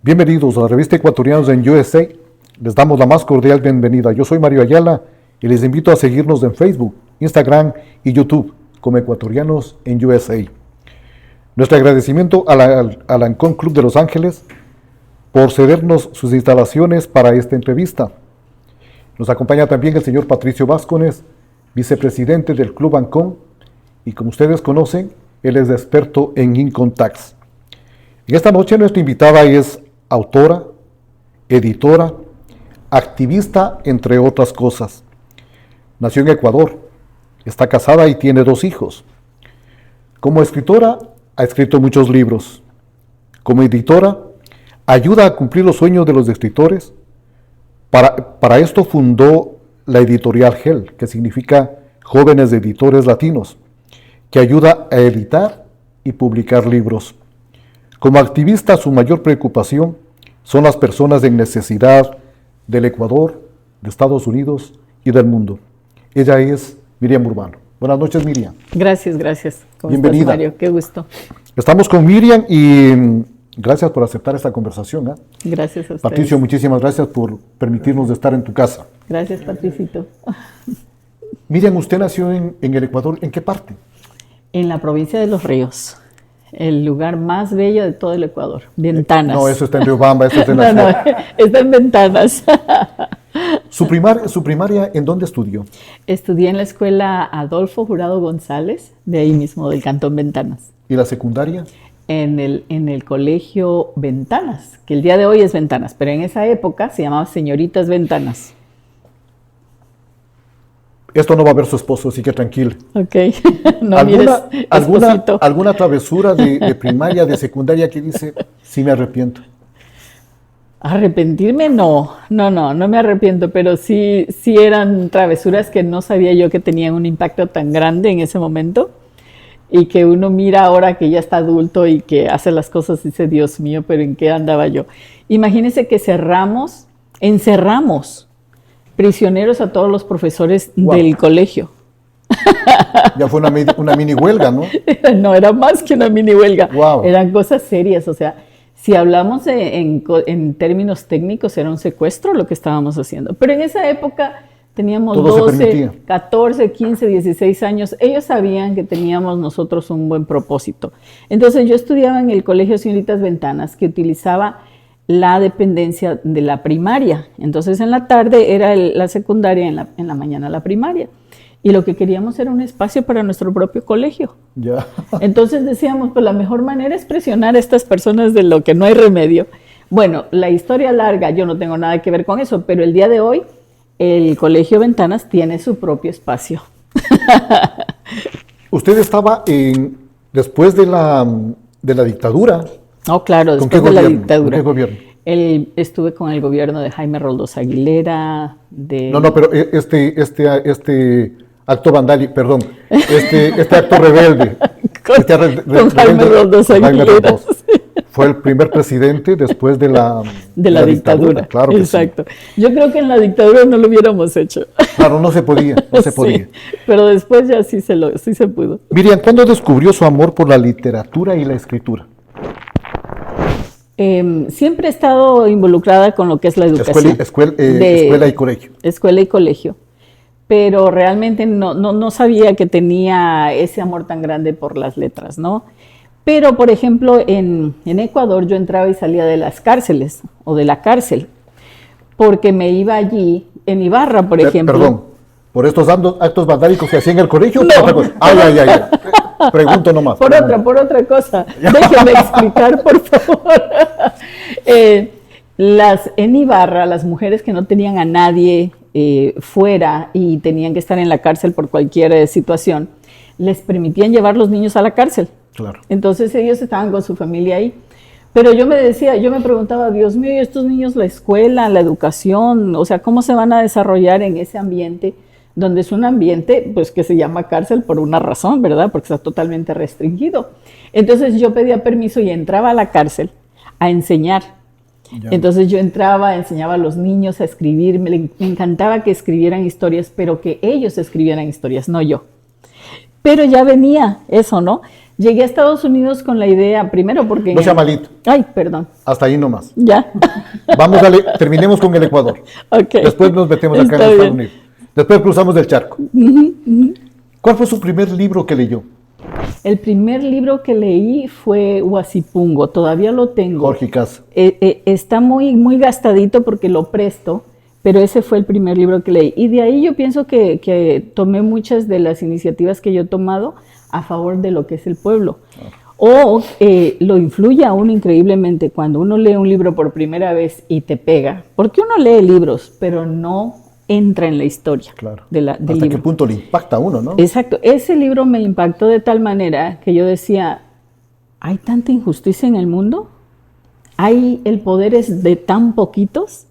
Bienvenidos a la revista Ecuatorianos en USA. Les damos la más cordial bienvenida. Yo soy Mario Ayala y les invito a seguirnos en Facebook, Instagram y YouTube como Ecuatorianos en USA. Nuestro agradecimiento al Ancon Club de Los Ángeles por cedernos sus instalaciones para esta entrevista. Nos acompaña también el señor Patricio Vázquez, vicepresidente del Club Ancon, y como ustedes conocen, él es experto en Income Tax. En esta noche nuestra invitada es autora, editora, activista, entre otras cosas. Nació en Ecuador, está casada y tiene 2 hijos. Como escritora, ha escrito muchos libros. Como editora, ayuda a cumplir los sueños de los escritores. Para esto fundó la editorial GEL, que significa Jóvenes Editores Latinos, que ayuda a editar y publicar libros. Como activista, su mayor preocupación son las personas en necesidad del Ecuador, de Estados Unidos y del mundo. Ella es Miriam Urbano. Buenas noches, Miriam. Gracias. ¿Cómo Bienvenida. estás, Mario? Qué gusto. Estamos con Miriam y gracias por aceptar esta conversación. Gracias a ustedes. Patricio, muchísimas gracias por permitirnos estar en tu casa. Gracias, Patricito. Miriam, usted nació en el Ecuador. ¿En qué parte? En la provincia de Los Ríos, el lugar más bello de todo el Ecuador. Ventanas. No, eso está en Riobamba, eso está en la No, está en Ventanas. ¿Su primaria en dónde estudió? Estudié en la escuela Adolfo Jurado González, de ahí mismo, del Cantón Ventanas. ¿Y la secundaria? En el colegio Ventanas, que el día de hoy es Ventanas, pero en esa época se llamaba Señoritas Ventanas. Esto no va a ver su esposo, así que tranquilo. Ok. No mires, esposito. ¿Alguna travesura de primaria, de secundaria que dice, sí me arrepiento? Arrepentirme no me arrepiento, pero sí eran travesuras que no sabía yo que tenían un impacto tan grande en ese momento y que uno mira ahora que ya está adulto y que hace las cosas y dice, Dios mío, pero ¿en qué andaba yo? Imagínense que encerramos prisioneros a todos los profesores del colegio. Ya fue una mini huelga, ¿no? No, era más que una mini huelga. Wow. Eran cosas serias, o sea, si hablamos en términos técnicos, era un secuestro lo que estábamos haciendo. Pero en esa época teníamos todo 12, 14, 15, 16 años. Ellos sabían que teníamos nosotros un buen propósito. Entonces yo estudiaba en el Colegio Señoritas Ventanas, que utilizaba la dependencia de la primaria. Entonces en la tarde era la secundaria, en la mañana la primaria. Y lo que queríamos era un espacio para nuestro propio colegio. Ya. Entonces decíamos, pues la mejor manera es presionar a estas personas de lo que no hay remedio. Bueno, la historia larga, yo no tengo nada que ver con eso, pero el día de hoy el Colegio Ventanas tiene su propio espacio. Usted estaba después de la dictadura. No, claro, ¿Con después qué de la gobierno? dictadura. ¿Con qué gobierno? Estuve con el gobierno de Jaime Roldós Aguilera. No, pero este acto vandálico, perdón, este acto rebelde. con Jaime Roldós Aguilera. Fue el primer presidente después de la dictadura. Claro que exacto. Sí. Yo creo que en la dictadura no lo hubiéramos hecho. Claro, no se podía. Sí, pero después ya sí se pudo. Miriam, ¿cuándo descubrió su amor por la literatura y la escritura? Siempre he estado involucrada con lo que es la educación. Escuela y colegio. Escuela y colegio. Pero realmente no sabía que tenía ese amor tan grande por las letras, ¿no? Pero, por ejemplo, en Ecuador yo entraba y salía de las cárceles o de la cárcel, porque me iba allí, en Ibarra, por ejemplo. Perdón, ¿por estos actos vandálicos que hacía en el colegio? No. Otra cosa. Ay. Pregunto nomás. Por otra cosa. Déjeme explicar, por favor. En Ibarra, las mujeres que no tenían a nadie fuera y tenían que estar en la cárcel por cualquier situación, les permitían llevar los niños a la cárcel. Claro. Entonces ellos estaban con su familia ahí. Pero yo me preguntaba, Dios mío, ¿y estos niños la escuela, la educación? O sea, ¿cómo se van a desarrollar en ese ambiente? Donde es un ambiente pues que se llama cárcel por una razón, ¿verdad? Porque está totalmente restringido. Entonces yo pedía permiso y entraba a la cárcel a enseñar. Ya. Entonces yo entraba, enseñaba a los niños a escribir, me encantaba que escribieran historias, pero que ellos escribieran historias, no yo. Pero ya venía eso, ¿no? Llegué a Estados Unidos con la idea, primero porque... No sea malito. Ay, perdón. Hasta ahí nomás. Ya. Terminemos con el Ecuador. Okay. Después nos metemos acá en Estados Unidos. Después cruzamos del charco. ¿Cuál fue su primer libro que leyó? El primer libro que leí fue Huasipungo, todavía lo tengo. Jorge Casa. Está muy, muy gastadito porque lo presto, pero ese fue el primer libro que leí. Y de ahí yo pienso que tomé muchas de las iniciativas que yo he tomado a favor de lo que es el pueblo. O lo influye a uno increíblemente cuando uno lee un libro por primera vez y te pega. Porque uno lee libros, pero no entra en la historia. Claro. Del ¿Hasta libro. qué punto le impacta a uno, no? Exacto. Ese libro me impactó de tal manera que yo decía, ¿hay tanta injusticia en el mundo? ¿Hay el poder es de tan poquitos?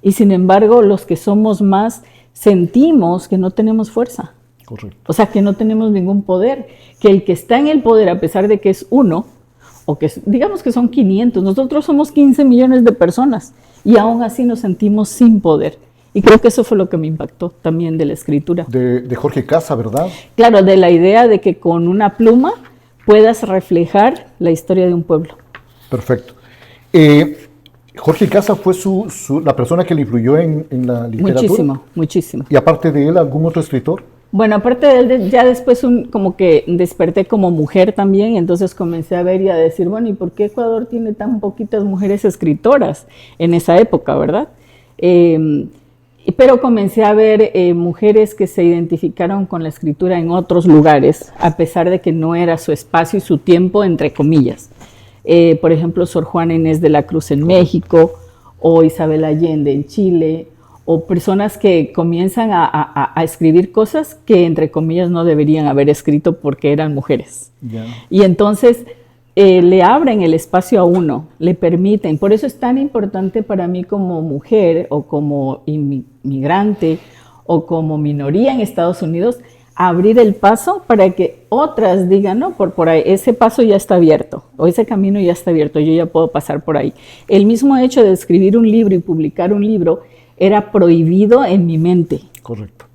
Y sin embargo, los que somos más sentimos que no tenemos fuerza. Correcto. O sea, que no tenemos ningún poder. Que el que está en el poder, a pesar de que es uno, o que digamos que son 500, nosotros somos 15 millones de personas y aún así nos sentimos sin poder. Y creo que eso fue lo que me impactó también de la escritura. De Jorge Casa, ¿verdad? Claro, de la idea de que con una pluma puedas reflejar la historia de un pueblo. Perfecto. Jorge Casa fue la persona que le influyó en la literatura. Muchísimo, muchísimo. ¿Y aparte de él, algún otro escritor? Bueno, aparte de él, ya después como que desperté como mujer también, entonces comencé a ver y a decir, bueno, ¿y por qué Ecuador tiene tan poquitas mujeres escritoras en esa época, verdad? Pero comencé a ver mujeres que se identificaron con la escritura en otros lugares, a pesar de que no era su espacio y su tiempo, entre comillas. Por ejemplo, Sor Juana Inés de la Cruz en México, o Isabel Allende en Chile, o personas que comienzan a escribir cosas que, entre comillas, no deberían haber escrito porque eran mujeres. Yeah. Y entonces le abren el espacio a uno, le permiten. Por eso es tan importante para mí como mujer o como inmigrante o como minoría en Estados Unidos, abrir el paso para que otras digan, no, por ahí, ese paso ya está abierto, o ese camino ya está abierto, yo ya puedo pasar por ahí. El mismo hecho de escribir un libro y publicar un libro era prohibido en mi mente. Correcto.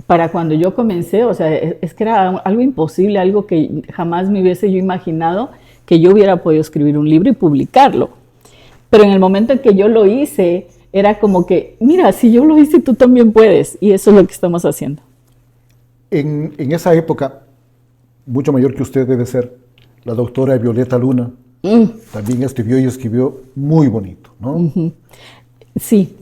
Para cuando yo comencé, o sea, es que era algo imposible, algo que jamás me hubiese yo imaginado que yo hubiera podido escribir un libro y publicarlo. Pero en el momento en que yo lo hice, era como que, mira, si yo lo hice, tú también puedes. Y eso es lo que estamos haciendo. En esa época, mucho mayor que usted debe ser, la doctora Violeta Luna también escribió muy bonito, ¿no? Uh-huh. Sí.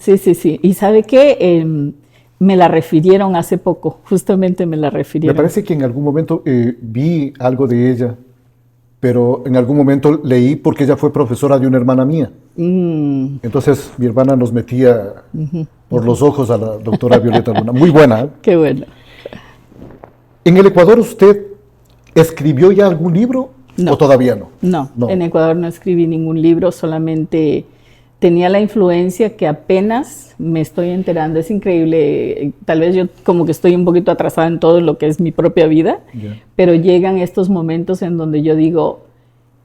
¿Y sabe qué? Me la refirieron hace poco, justamente me la refirieron. Me parece que en algún momento vi algo de ella, pero en algún momento leí porque ella fue profesora de una hermana mía. Entonces mi hermana nos metía por los ojos a la doctora Violeta Luna. Muy buena, ¿eh? Qué bueno. ¿En el Ecuador usted escribió ya algún libro o todavía no? No, en Ecuador no escribí ningún libro, solamente tenía la influencia que apenas me estoy enterando. Es increíble, tal vez yo como que estoy un poquito atrasada en todo lo que es mi propia vida, pero llegan estos momentos en donde yo digo,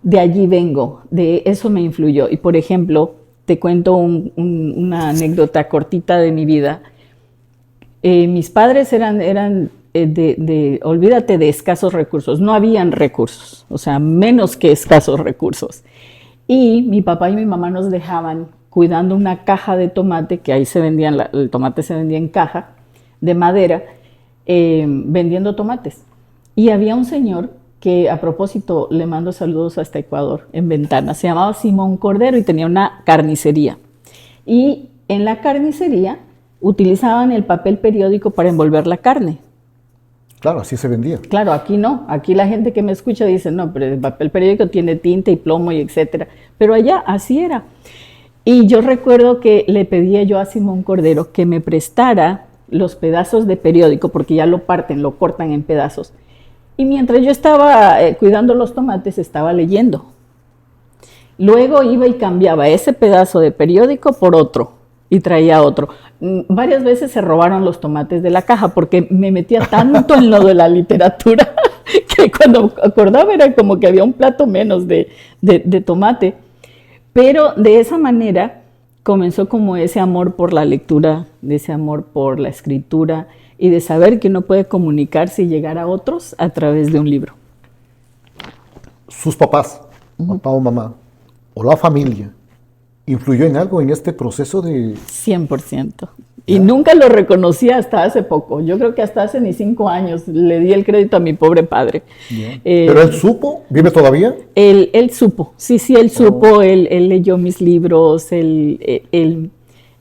de allí vengo, de eso me influyó. Y por ejemplo, te cuento una anécdota cortita de mi vida. Mis padres eran olvídate de escasos recursos, no habían recursos, o sea, menos que escasos recursos. Y mi papá y mi mamá nos dejaban cuidando una caja de tomate, que ahí se vendían, el tomate se vendía en caja de madera, vendiendo tomates. Y había un señor que, a propósito, le mando saludos hasta Ecuador, en Ventana, se llamaba Simón Cordero y tenía una carnicería. Y en la carnicería utilizaban el papel periódico para envolver la carne. Claro, así se vendía. Claro, aquí no. Aquí la gente que me escucha dice, no, pero el papel periódico tiene tinta y plomo y etcétera. Pero allá así era. Y yo recuerdo que le pedía yo a Simón Cordero que me prestara los pedazos de periódico, porque ya lo parten, lo cortan en pedazos. Y mientras yo estaba cuidando los tomates, estaba leyendo. Luego iba y cambiaba ese pedazo de periódico por otro y traía otro. Varias veces se robaron los tomates de la caja porque me metía tanto en lo de la literatura que cuando acordaba era como que había un plato menos de tomate. Pero de esa manera comenzó como ese amor por la lectura, de ese amor por la escritura y de saber que uno puede comunicarse y llegar a otros a través de un libro. sus papás, papá o mamá, o la familia, influyó en algo en este proceso de... 100%. Y nunca lo reconocí hasta hace poco. Yo creo que hasta hace ni 5 años le di el crédito a mi pobre padre. ¿Pero él supo? ¿Vive todavía? Él supo, sí, él supo, él leyó mis libros,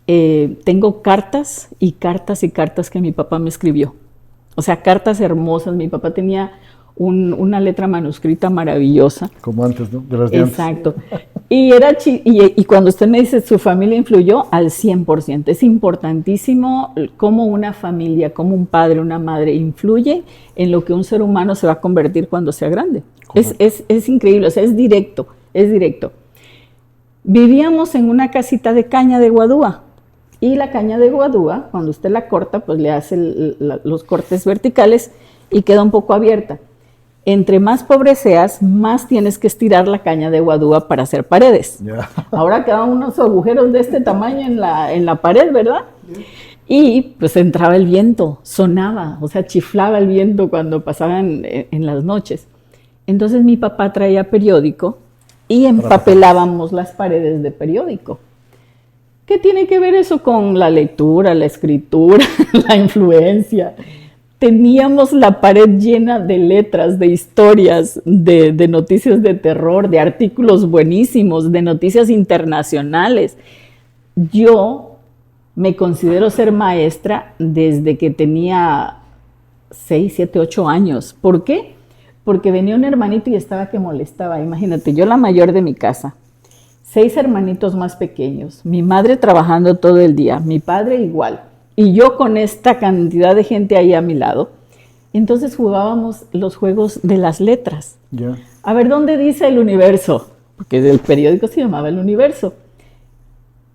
tengo cartas y cartas y cartas que mi papá me escribió. O sea, cartas hermosas. Mi papá tenía una letra manuscrita maravillosa. Como antes, ¿no? De las de Exacto. Y cuando usted me dice su familia influyó, al 100%. Es importantísimo cómo una familia, cómo un padre, una madre influye en lo que un ser humano se va a convertir cuando sea grande. Es increíble, o sea, es directo, es directo. Vivíamos en una casita de caña de guadúa. Y la caña de guadúa, cuando usted la corta, pues le hace los cortes verticales y queda un poco abierta. Entre más pobre seas, más tienes que estirar la caña de guadúa para hacer paredes. Yeah. Ahora quedan unos agujeros de este tamaño en la pared, ¿verdad? Y pues entraba el viento, sonaba, o sea, chiflaba el viento cuando pasaban en las noches. Entonces mi papá traía periódico y empapelábamos las paredes de periódico. ¿Qué tiene que ver eso con la lectura, la escritura, la influencia? Teníamos la pared llena de letras, de historias, de noticias de terror, de artículos buenísimos, de noticias internacionales. Yo me considero ser maestra desde que tenía 6, 7, 8 años. ¿Por qué? Porque venía un hermanito y estaba que molestaba. Imagínate, yo la mayor de mi casa. 6 hermanitos más pequeños, mi madre trabajando todo el día, mi padre igual, y yo con esta cantidad de gente ahí a mi lado. Entonces jugábamos los juegos de las letras. Yeah. A ver, ¿dónde dice el universo? Porque el periódico se llamaba El Universo.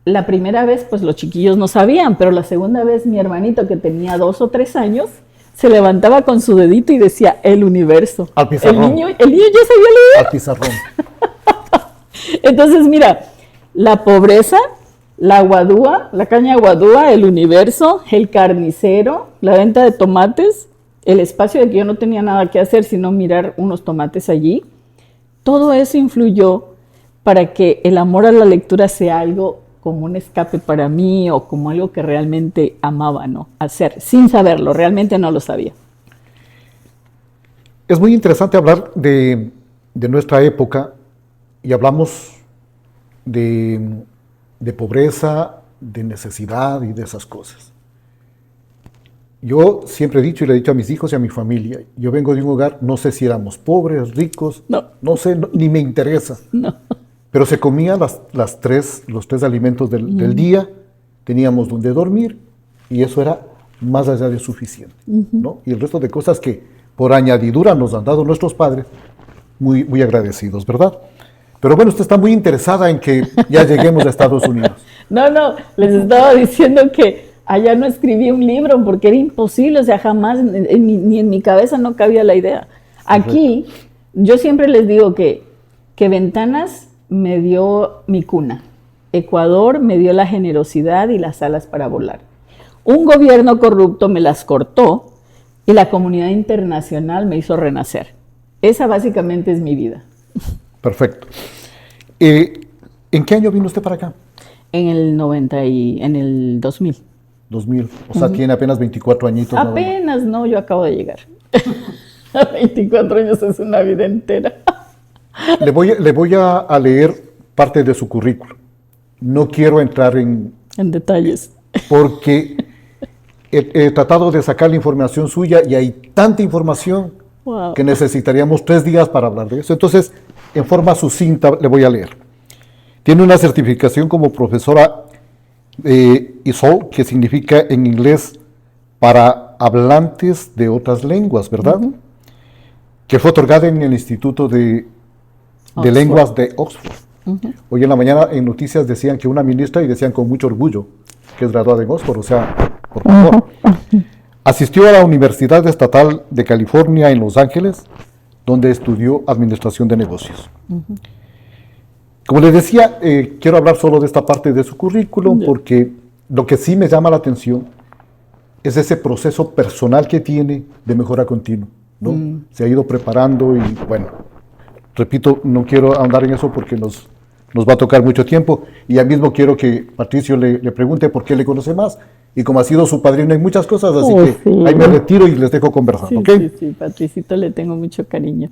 La primera vez, pues los chiquillos no sabían, pero la segunda vez mi hermanito, que tenía 2 o 3 años, se levantaba con su dedito y decía El Universo. Al pizarrón. El niño ya sabía leer. Al pizarrón. Entonces, mira, la pobreza, la guadúa, la caña guadúa, el universo, el carnicero, la venta de tomates, el espacio de que yo no tenía nada que hacer sino mirar unos tomates allí, todo eso influyó para que el amor a la lectura sea algo como un escape para mí o como algo que realmente amaba, ¿no? Hacer, sin saberlo, realmente no lo sabía. Es muy interesante hablar de nuestra época. Y hablamos de pobreza, de necesidad y de esas cosas. Yo siempre he dicho y le he dicho a mis hijos y a mi familia, yo vengo de un hogar, no sé si éramos pobres, ricos, no sé, ni me interesa. No. Pero se comían los tres alimentos del día, teníamos donde dormir y eso era más allá de suficiente, ¿no? Y el resto de cosas que por añadidura nos han dado nuestros padres, muy, muy agradecidos, ¿verdad? Pero bueno, usted está muy interesada en que ya lleguemos a Estados Unidos. No, les estaba diciendo que allá no escribí un libro porque era imposible, o sea, jamás, ni en mi cabeza no cabía la idea. Aquí, yo siempre les digo que Ventanas me dio mi cuna, Ecuador me dio la generosidad y las alas para volar. Un gobierno corrupto me las cortó y la comunidad internacional me hizo renacer. Esa básicamente es mi vida. Perfecto. ¿En qué año vino usted para acá? En el 2000. 2000, o sea, tiene apenas 24 añitos. Apenas, no, yo acabo de llegar. 24 años es una vida entera. Le voy a leer parte de su currículum. No quiero entrar en detalles. Porque he tratado de sacar la información suya y hay tanta información que necesitaríamos 3 días para hablar de eso. Entonces, en forma sucinta le voy a leer. Tiene una certificación como profesora ESOL, que significa en inglés para hablantes de otras lenguas, ¿verdad? Que fue otorgada en el Instituto de Lenguas de Oxford. Hoy en la mañana en noticias decían que una ministra, y decían con mucho orgullo, que es graduada en Oxford, o sea, por favor. Asistió a la Universidad Estatal de California en Los Ángeles, donde estudió Administración de Negocios. Como les decía, quiero hablar solo de esta parte de su currículum, porque lo que sí me llama la atención es ese proceso personal que tiene de mejora continua, ¿no? Se ha ido preparando y, bueno, repito, no quiero ahondar en eso porque nos va a tocar mucho tiempo. Y ya mismo quiero que Patricio le pregunte por qué le conoce más. Y como ha sido su padrino en muchas cosas, así que sí. ahí me retiro y les dejo conversar, Sí, ¿ok? sí, Patricito le tengo mucho cariño.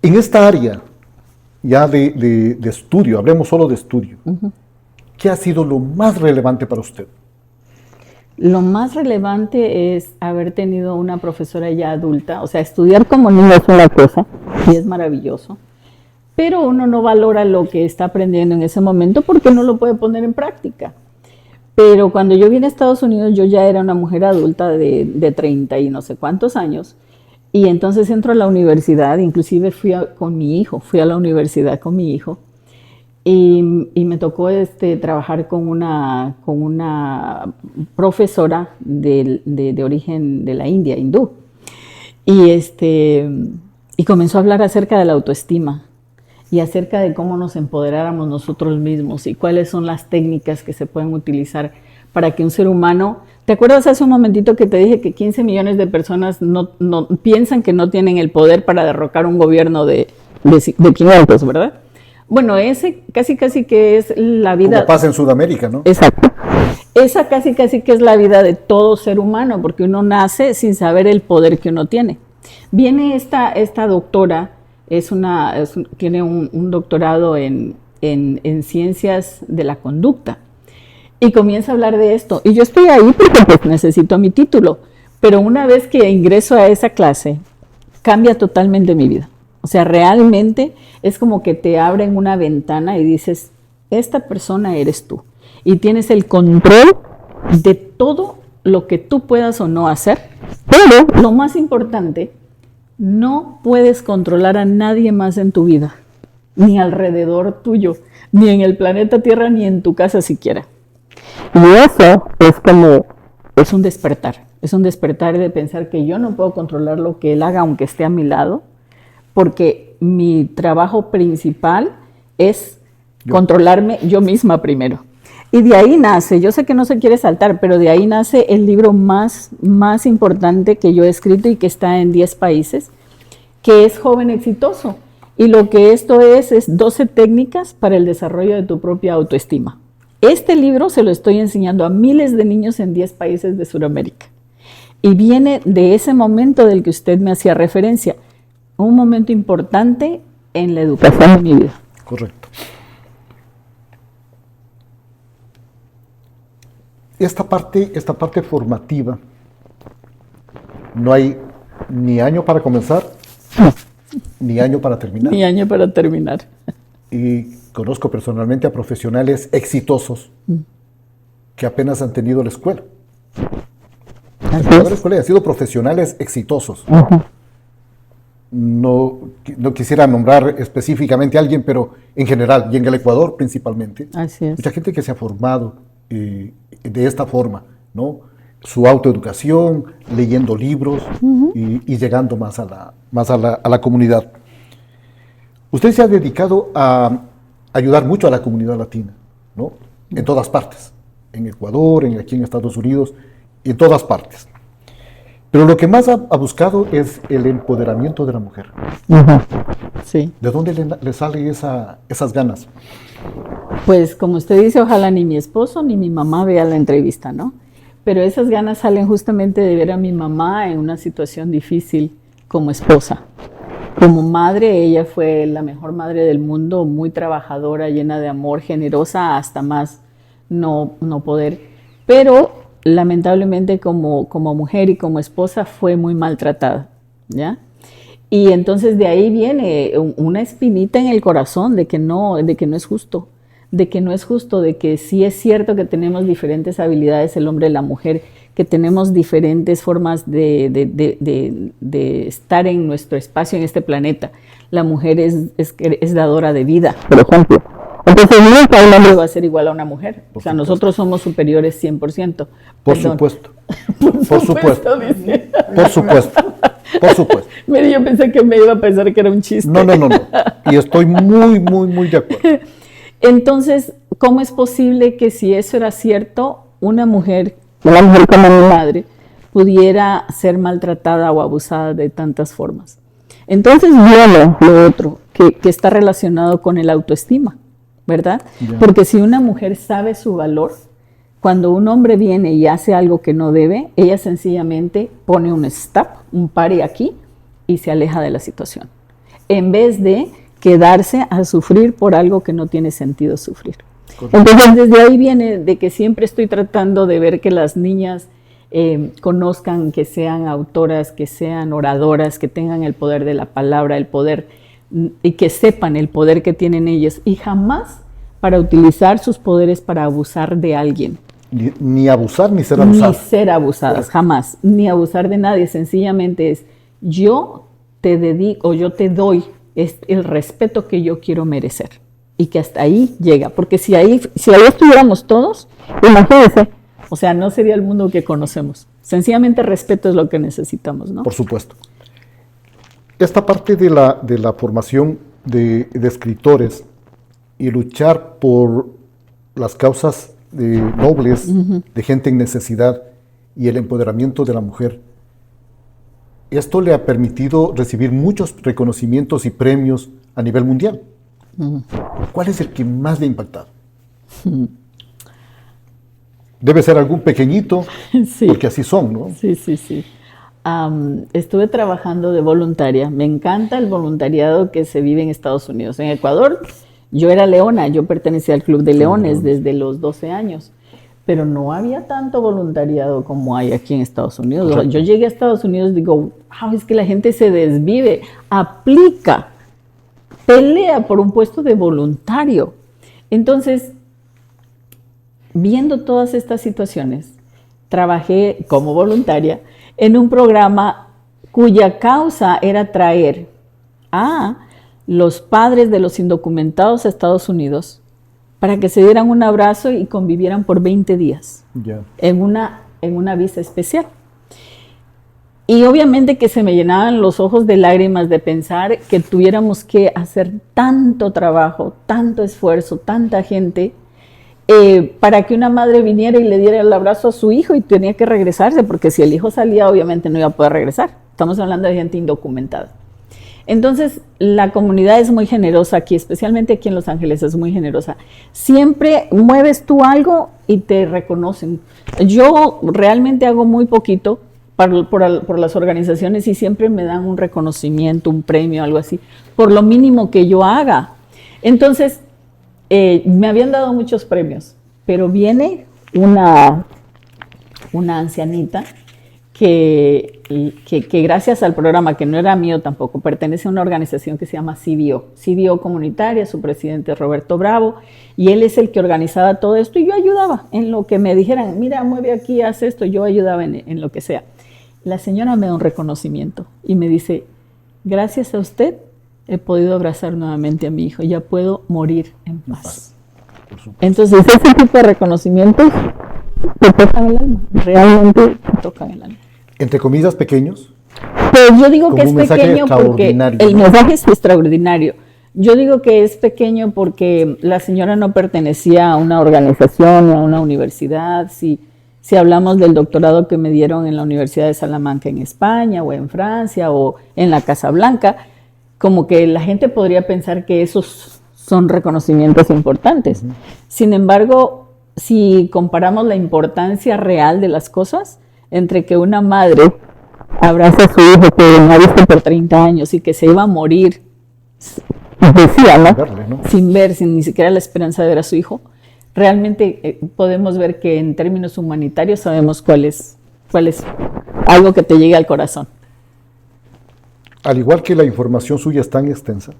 En esta área ya de estudio, hablemos solo de estudio, ¿qué ha sido lo más relevante para usted? Lo más relevante es haber tenido una profesora ya adulta, o sea, estudiar como niño es una cosa y es maravilloso, pero uno no valora lo que está aprendiendo en ese momento porque no lo puede poner en práctica. Pero cuando yo vine a Estados Unidos, yo ya era una mujer adulta de 30 y no sé cuántos años, y entonces entro a la universidad, inclusive con mi hijo, fui a la universidad con mi hijo, y me tocó trabajar con una profesora de origen de la India, hindú. Y comenzó a hablar acerca de la autoestima y acerca de cómo nos empoderáramos nosotros mismos y cuáles son las técnicas que se pueden utilizar para que un ser humano... ¿Te acuerdas hace un momentito que te dije que 15 millones de personas no piensan que no tienen el poder para derrocar un gobierno de 500, ¿verdad? Bueno, ese casi que es la vida... Como pasa en Sudamérica, ¿no? Exacto. Esa casi que es la vida de todo ser humano, porque uno nace sin saber el poder que uno tiene. Viene esta doctora, tiene un doctorado en ciencias de la conducta, y comienza a hablar de esto. Y yo estoy ahí porque pues necesito mi título, pero una vez que ingreso a esa clase, cambia totalmente mi vida. O sea, realmente es como que te abren una ventana y dices, esta persona eres tú. Y tienes el control de todo lo que tú puedas o no hacer. Pero lo más importante, no puedes controlar a nadie más en tu vida, ni alrededor tuyo, ni en el planeta Tierra, ni en tu casa siquiera. Y eso es un despertar de pensar que yo no puedo controlar lo que él haga aunque esté a mi lado, porque mi trabajo principal es controlarme yo misma primero. Y de ahí nace, yo sé que no se quiere saltar, pero de ahí nace el libro más importante que yo he escrito y que está en 10 países, que es Joven Exitoso. Y lo que esto es 12 técnicas para el desarrollo de tu propia autoestima. Este libro se lo estoy enseñando a miles de niños en 10 países de Sudamérica. Y viene de ese momento del que usted me hacía referencia, un momento importante en la educación de mi vida. Correcto. Esta parte formativa, no hay ni año para comenzar, ni año para terminar. Ni año para terminar. Y conozco personalmente a profesionales exitosos que apenas han tenido la escuela. Han sido profesionales exitosos. No quisiera nombrar específicamente a alguien, pero en general, y en el Ecuador principalmente, Así es. Mucha gente que se ha formado de esta forma, ¿no? Su autoeducación, leyendo libros y llegando más a la comunidad. Usted se ha dedicado a ayudar mucho a la comunidad latina, ¿no? En todas partes, en Ecuador, aquí en Estados Unidos, en todas partes. Pero lo que más ha buscado es el empoderamiento de la mujer. Sí. ¿De dónde le sale esas ganas? Pues como usted dice, ojalá ni mi esposo ni mi mamá vean la entrevista, ¿no? Pero esas ganas salen justamente de ver a mi mamá en una situación difícil como esposa. Como madre, ella fue la mejor madre del mundo, muy trabajadora, llena de amor, generosa hasta más no poder. Pero lamentablemente como mujer y como esposa fue muy maltratada, ¿ya? Y entonces de ahí viene una espinita en el corazón de que no es justo, de que sí es cierto que tenemos diferentes habilidades el hombre y la mujer, que tenemos diferentes formas de estar en nuestro espacio en este planeta. La mujer es dadora de vida, por ejemplo. Entonces nunca un hombre va a ser igual a una mujer. O sea, nosotros somos superiores 100%. Por supuesto. Por supuesto, dice. Por supuesto. Por supuesto. Mire, yo pensé que me iba a pensar que era un chiste. No. Y estoy muy de acuerdo. Entonces, ¿cómo es posible que si eso era cierto, una mujer como mi madre pudiera ser maltratada o abusada de tantas formas? Entonces viene lo otro, que está relacionado con el autoestima, ¿verdad? Ya. Porque si una mujer sabe su valor, cuando un hombre viene y hace algo que no debe, ella sencillamente pone un stop, un pare aquí y se aleja de la situación, en vez de quedarse a sufrir por algo que no tiene sentido sufrir. Correcto. Entonces, desde ahí viene de que siempre estoy tratando de ver que las niñas conozcan, que sean autoras, que sean oradoras, que tengan el poder de la palabra, el poder, y que sepan el poder que tienen ellas, y jamás para utilizar sus poderes para abusar de alguien. Ni abusar ni ser abusadas. Ni ser abusadas, jamás. Ni abusar de nadie. Sencillamente es, yo te dedico, yo te doy el respeto que yo quiero merecer. Y que hasta ahí llega. Porque si ahí estuviéramos todos, imagínense, o sea, no sería el mundo que conocemos. Sencillamente respeto es lo que necesitamos, ¿no? Por supuesto. Esta parte de la formación de escritores y luchar por las causas nobles, de gente en necesidad y el empoderamiento de la mujer, esto le ha permitido recibir muchos reconocimientos y premios a nivel mundial. ¿Cuál es el que más le ha impactado? Debe ser algún pequeñito, Sí. porque así son, ¿no? Sí. Estuve trabajando de voluntaria. Me encanta el voluntariado que se vive en Estados Unidos. En Ecuador, yo era leona, yo pertenecía al Club de Leones desde los 12 años, pero no había tanto voluntariado como hay aquí en Estados Unidos. Correcto. Yo llegué a Estados Unidos y digo, wow, es que la gente se desvive, aplica, pelea por un puesto de voluntario. Entonces, viendo todas estas situaciones, trabajé como voluntaria en un programa cuya causa era traer a los padres de los indocumentados a Estados Unidos para que se dieran un abrazo y convivieran por 20 días Ya. en una visa especial. Y obviamente que se me llenaban los ojos de lágrimas de pensar que tuviéramos que hacer tanto trabajo, tanto esfuerzo, tanta gente, para que una madre viniera y le diera el abrazo a su hijo y tenía que regresarse, porque si el hijo salía obviamente no iba a poder regresar. Estamos hablando de gente indocumentada. Entonces, la comunidad es muy generosa aquí, especialmente aquí en Los Ángeles es muy generosa. Siempre mueves tú algo y te reconocen. Yo realmente hago muy poquito por las organizaciones y siempre me dan un reconocimiento, un premio, algo así, por lo mínimo que yo haga. Entonces, me habían dado muchos premios, pero viene una ancianita que gracias al programa, que no era mío tampoco, pertenece a una organización que se llama CBO Comunitaria, su presidente es Roberto Bravo, y él es el que organizaba todo esto, y yo ayudaba en lo que me dijeran, mira, mueve aquí, haz esto, yo ayudaba en lo que sea. La señora me da un reconocimiento y me dice, gracias a usted he podido abrazar nuevamente a mi hijo, ya puedo morir en paz. Entonces, ese tipo de reconocimientos te tocan el alma, realmente te tocan el alma. Entre comillas, pequeños. Pues yo digo Como que es un mensaje pequeño porque extraordinario, el ¿no? mensaje es extraordinario. Yo digo que es pequeño porque la señora no pertenecía a una organización o a una universidad. Si hablamos del doctorado que me dieron en la Universidad de Salamanca en España o en Francia o en la Casa Blanca, como que la gente podría pensar que esos son reconocimientos importantes. Sin embargo, si comparamos la importancia real de las cosas, entre que una madre abraza a su hijo que no ha visto por 30 años y que se iba a morir, decía, ¿no? Verle, ¿no? Sin ver, sin ni siquiera la esperanza de ver a su hijo, realmente podemos ver que en términos humanitarios sabemos cuál es algo que te llegue al corazón. Al igual que la información suya es tan extensa,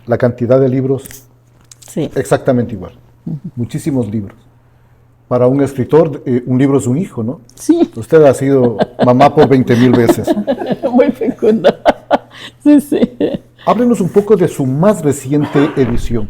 la cantidad de libros Sí. exactamente igual. Muchísimos libros. Para un escritor, un libro es un hijo, ¿no? Sí. Usted ha sido mamá por 20,000 veces. Muy fecunda. Sí. Háblenos un poco de su más reciente edición.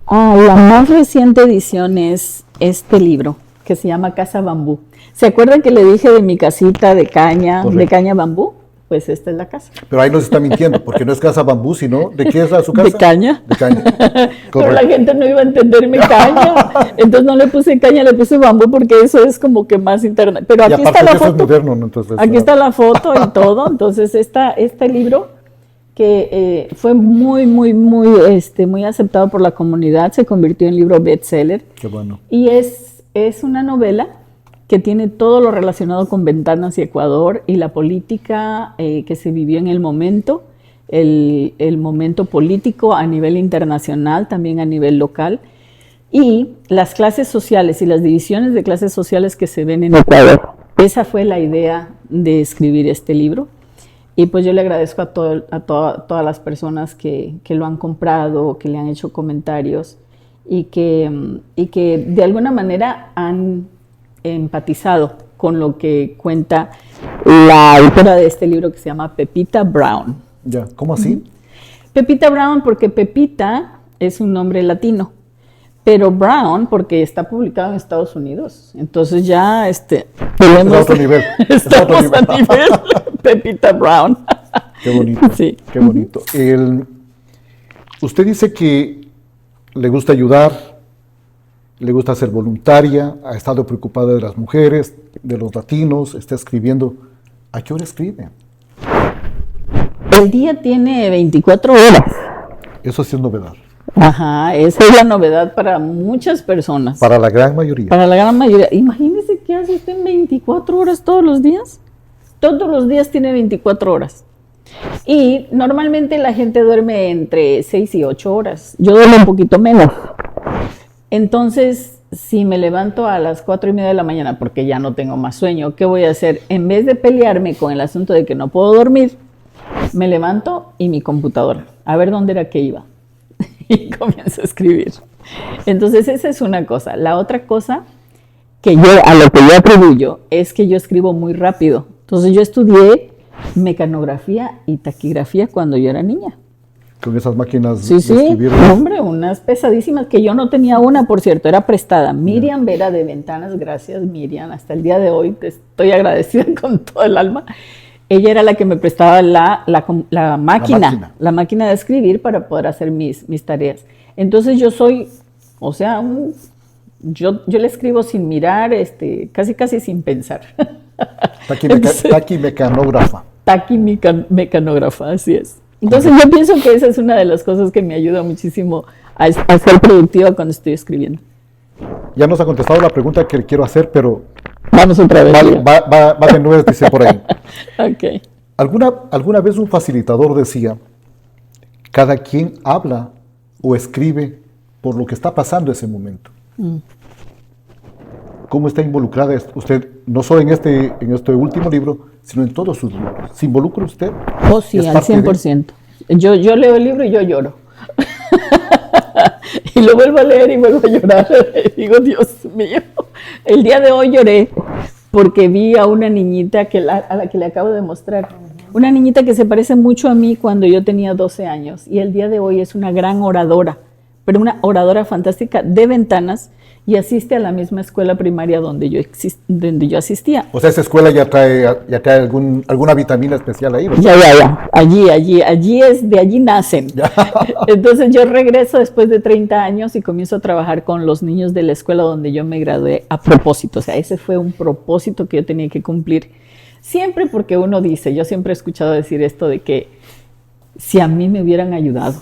La más reciente edición es este libro, que se llama Casa Bambú. ¿Se acuerdan que le dije de mi casita de caña, Correcto. de caña bambú? Pues esta es la casa. Pero ahí nos está mintiendo, porque no es casa bambú, sino ¿de qué es su casa? De caña. De caña. Pero la Correcto. gente no iba a entenderme caña. Entonces no le puse caña, le puse bambú porque eso es como que más interna. Pero Y aquí aparte está la que eso es foto. moderno, ¿no? Entonces, Aquí está la foto y todo. Entonces este libro que fue muy, muy, muy, muy aceptado por la comunidad, se convirtió en libro bestseller. Qué bueno. Y es una novela que tiene todo lo relacionado con Ventanas y Ecuador y la política que se vivió en el momento, el momento político a nivel internacional, también a nivel local, y las clases sociales y las divisiones de clases sociales que se ven en Ecuador. Esa fue la idea de escribir este libro. Y pues yo le agradezco a todas las personas que lo han comprado, que le han hecho comentarios y que de alguna manera han empatizado con lo que cuenta la autora de este libro, que se llama Pepita Brown. Ya, ¿cómo así? Pepita Brown porque Pepita es un nombre latino, pero Brown porque está publicado en Estados Unidos. Entonces ya tenemos otro nivel. Estamos a nivel Pepita Brown. Qué bonito. Sí. Qué bonito. Usted dice que le gusta ayudar, le gusta ser voluntaria, ha estado preocupada de las mujeres, de los latinos, está escribiendo. ¿A qué hora escribe? El día tiene 24 horas. Eso sí es novedad. Ajá, esa es la novedad para muchas personas. Para la gran mayoría. Para la gran mayoría. Imagínese qué hace usted en 24 horas todos los días. Todos los días tiene 24 horas. Y normalmente la gente duerme entre 6 y 8 horas. Yo duermo un poquito menos. Entonces, si me levanto a las 4:30 de la mañana porque ya no tengo más sueño, ¿qué voy a hacer? En vez de pelearme con el asunto de que no puedo dormir, me levanto y mi computadora. A ver dónde era que iba. Y comienzo a escribir. Entonces esa es una cosa. La otra cosa que a lo que yo atribuyo es que yo escribo muy rápido. Entonces yo estudié mecanografía y taquigrafía cuando yo era niña. Con esas máquinas sí, de escribir. Hombre, unas pesadísimas que yo no tenía una, por cierto, era prestada. Miriam Vera de Ventanas, gracias Miriam, hasta el día de hoy te estoy agradecida con todo el alma. Ella era la que me prestaba la máquina de escribir para poder hacer mis tareas. Entonces yo soy, o sea, yo le escribo sin mirar, casi sin pensar. Taquimecanógrafa. Taquimecanógrafa, así es. Entonces yo pienso que esa es una de las cosas que me ayuda muchísimo a ser productiva cuando estoy escribiendo. Ya nos ha contestado la pregunta que le quiero hacer, pero vamos otra vez. Va de nuevo, dice por ahí. Okay. ¿Alguna vez un facilitador decía, cada quien habla o escribe por lo que está pasando ese momento? ¿Cómo está involucrada usted, no solo en este último libro, sino en todos sus libros? ¿Se involucra usted? Oh, sí, al 100%. Yo leo el libro y yo lloro. Y lo vuelvo a leer y vuelvo a llorar. Digo, Dios mío. El día de hoy lloré porque vi a una niñita a la que le acabo de mostrar. Una niñita que se parece mucho a mí cuando yo tenía 12 años. Y el día de hoy es una gran oradora, pero una oradora fantástica de Ventanas, y asiste a la misma escuela primaria donde yo asistía. O sea, esa escuela ya trae alguna vitamina especial ahí, ¿verdad? Ya. De allí nacen. Ya. Entonces yo regreso después de 30 años y comienzo a trabajar con los niños de la escuela donde yo me gradué a propósito. O sea, ese fue un propósito que yo tenía que cumplir. Siempre porque uno dice, yo siempre he escuchado decir esto de que si a mí me hubieran ayudado,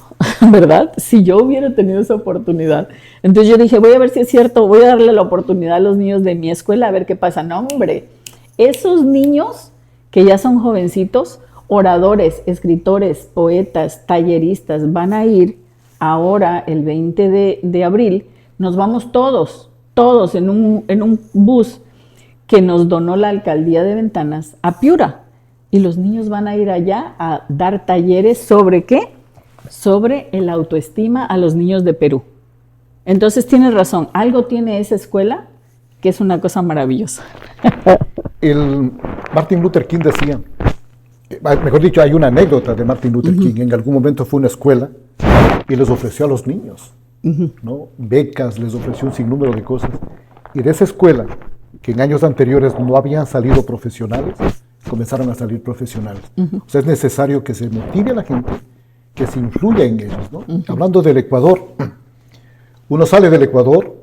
¿verdad? Si yo hubiera tenido esa oportunidad. Entonces yo dije, voy a ver si es cierto, voy a darle la oportunidad a los niños de mi escuela a ver qué pasa. No, hombre, esos niños que ya son jovencitos, oradores, escritores, poetas, talleristas, van a ir ahora el 20 de abril, nos vamos todos en un bus que nos donó la alcaldía de Ventanas a Piura. Y los niños van a ir allá a dar talleres ¿sobre qué? Sobre el autoestima a los niños de Perú. Entonces tienes razón, algo tiene esa escuela que es una cosa maravillosa. Martin Luther King decía, mejor dicho, hay una anécdota de Martin Luther King. En algún momento fue a una escuela y les ofreció a los niños, ¿no? Becas, les ofreció un sinnúmero de cosas. Y de esa escuela, que en años anteriores no habían salido profesionales, comenzaron a salir profesionales. O sea, es necesario que se motive a la gente, que se influya en ellos, ¿no? Hablando del Ecuador, uno sale del Ecuador,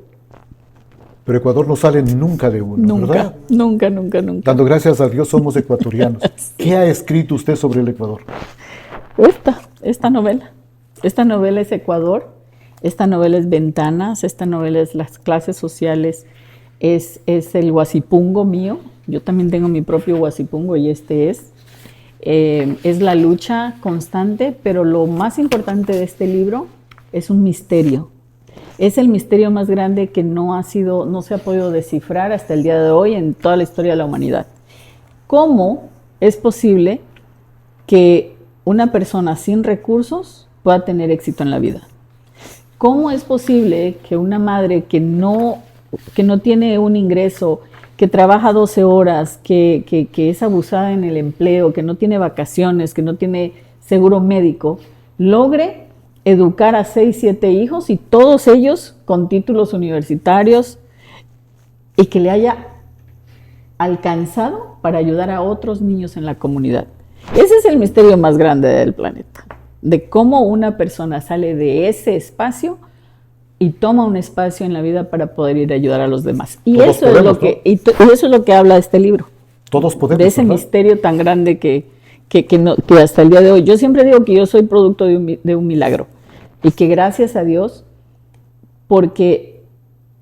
pero Ecuador no sale nunca de uno, ¿verdad? Nunca. Nunca. Dando gracias a Dios somos ecuatorianos. ¿Qué ha escrito usted sobre el Ecuador? esta novela. Esta novela es Ecuador, esta novela es Ventanas, esta novela es las clases sociales, es el huasipungo mío. Yo también tengo mi propio huasipungo y es la lucha constante, pero lo más importante de este libro es un misterio. Es el misterio más grande que no se ha podido descifrar hasta el día de hoy en toda la historia de la humanidad. ¿Cómo es posible que una persona sin recursos pueda tener éxito en la vida? ¿Cómo es posible que una madre que no tiene un ingreso, que trabaja 12 horas, que es abusada en el empleo, que no tiene vacaciones, que no tiene seguro médico, logre educar a 6, 7 hijos y todos ellos con títulos universitarios y que le haya alcanzado para ayudar a otros niños en la comunidad? Ese es el misterio más grande del planeta, de cómo una persona sale de ese espacio y toma un espacio en la vida para poder ir a ayudar a los demás. Y eso es lo que habla este libro. Todos podemos, de ese, ¿verdad?, misterio tan grande que hasta el día de hoy. Yo siempre digo que yo soy producto de un milagro y que gracias a Dios, porque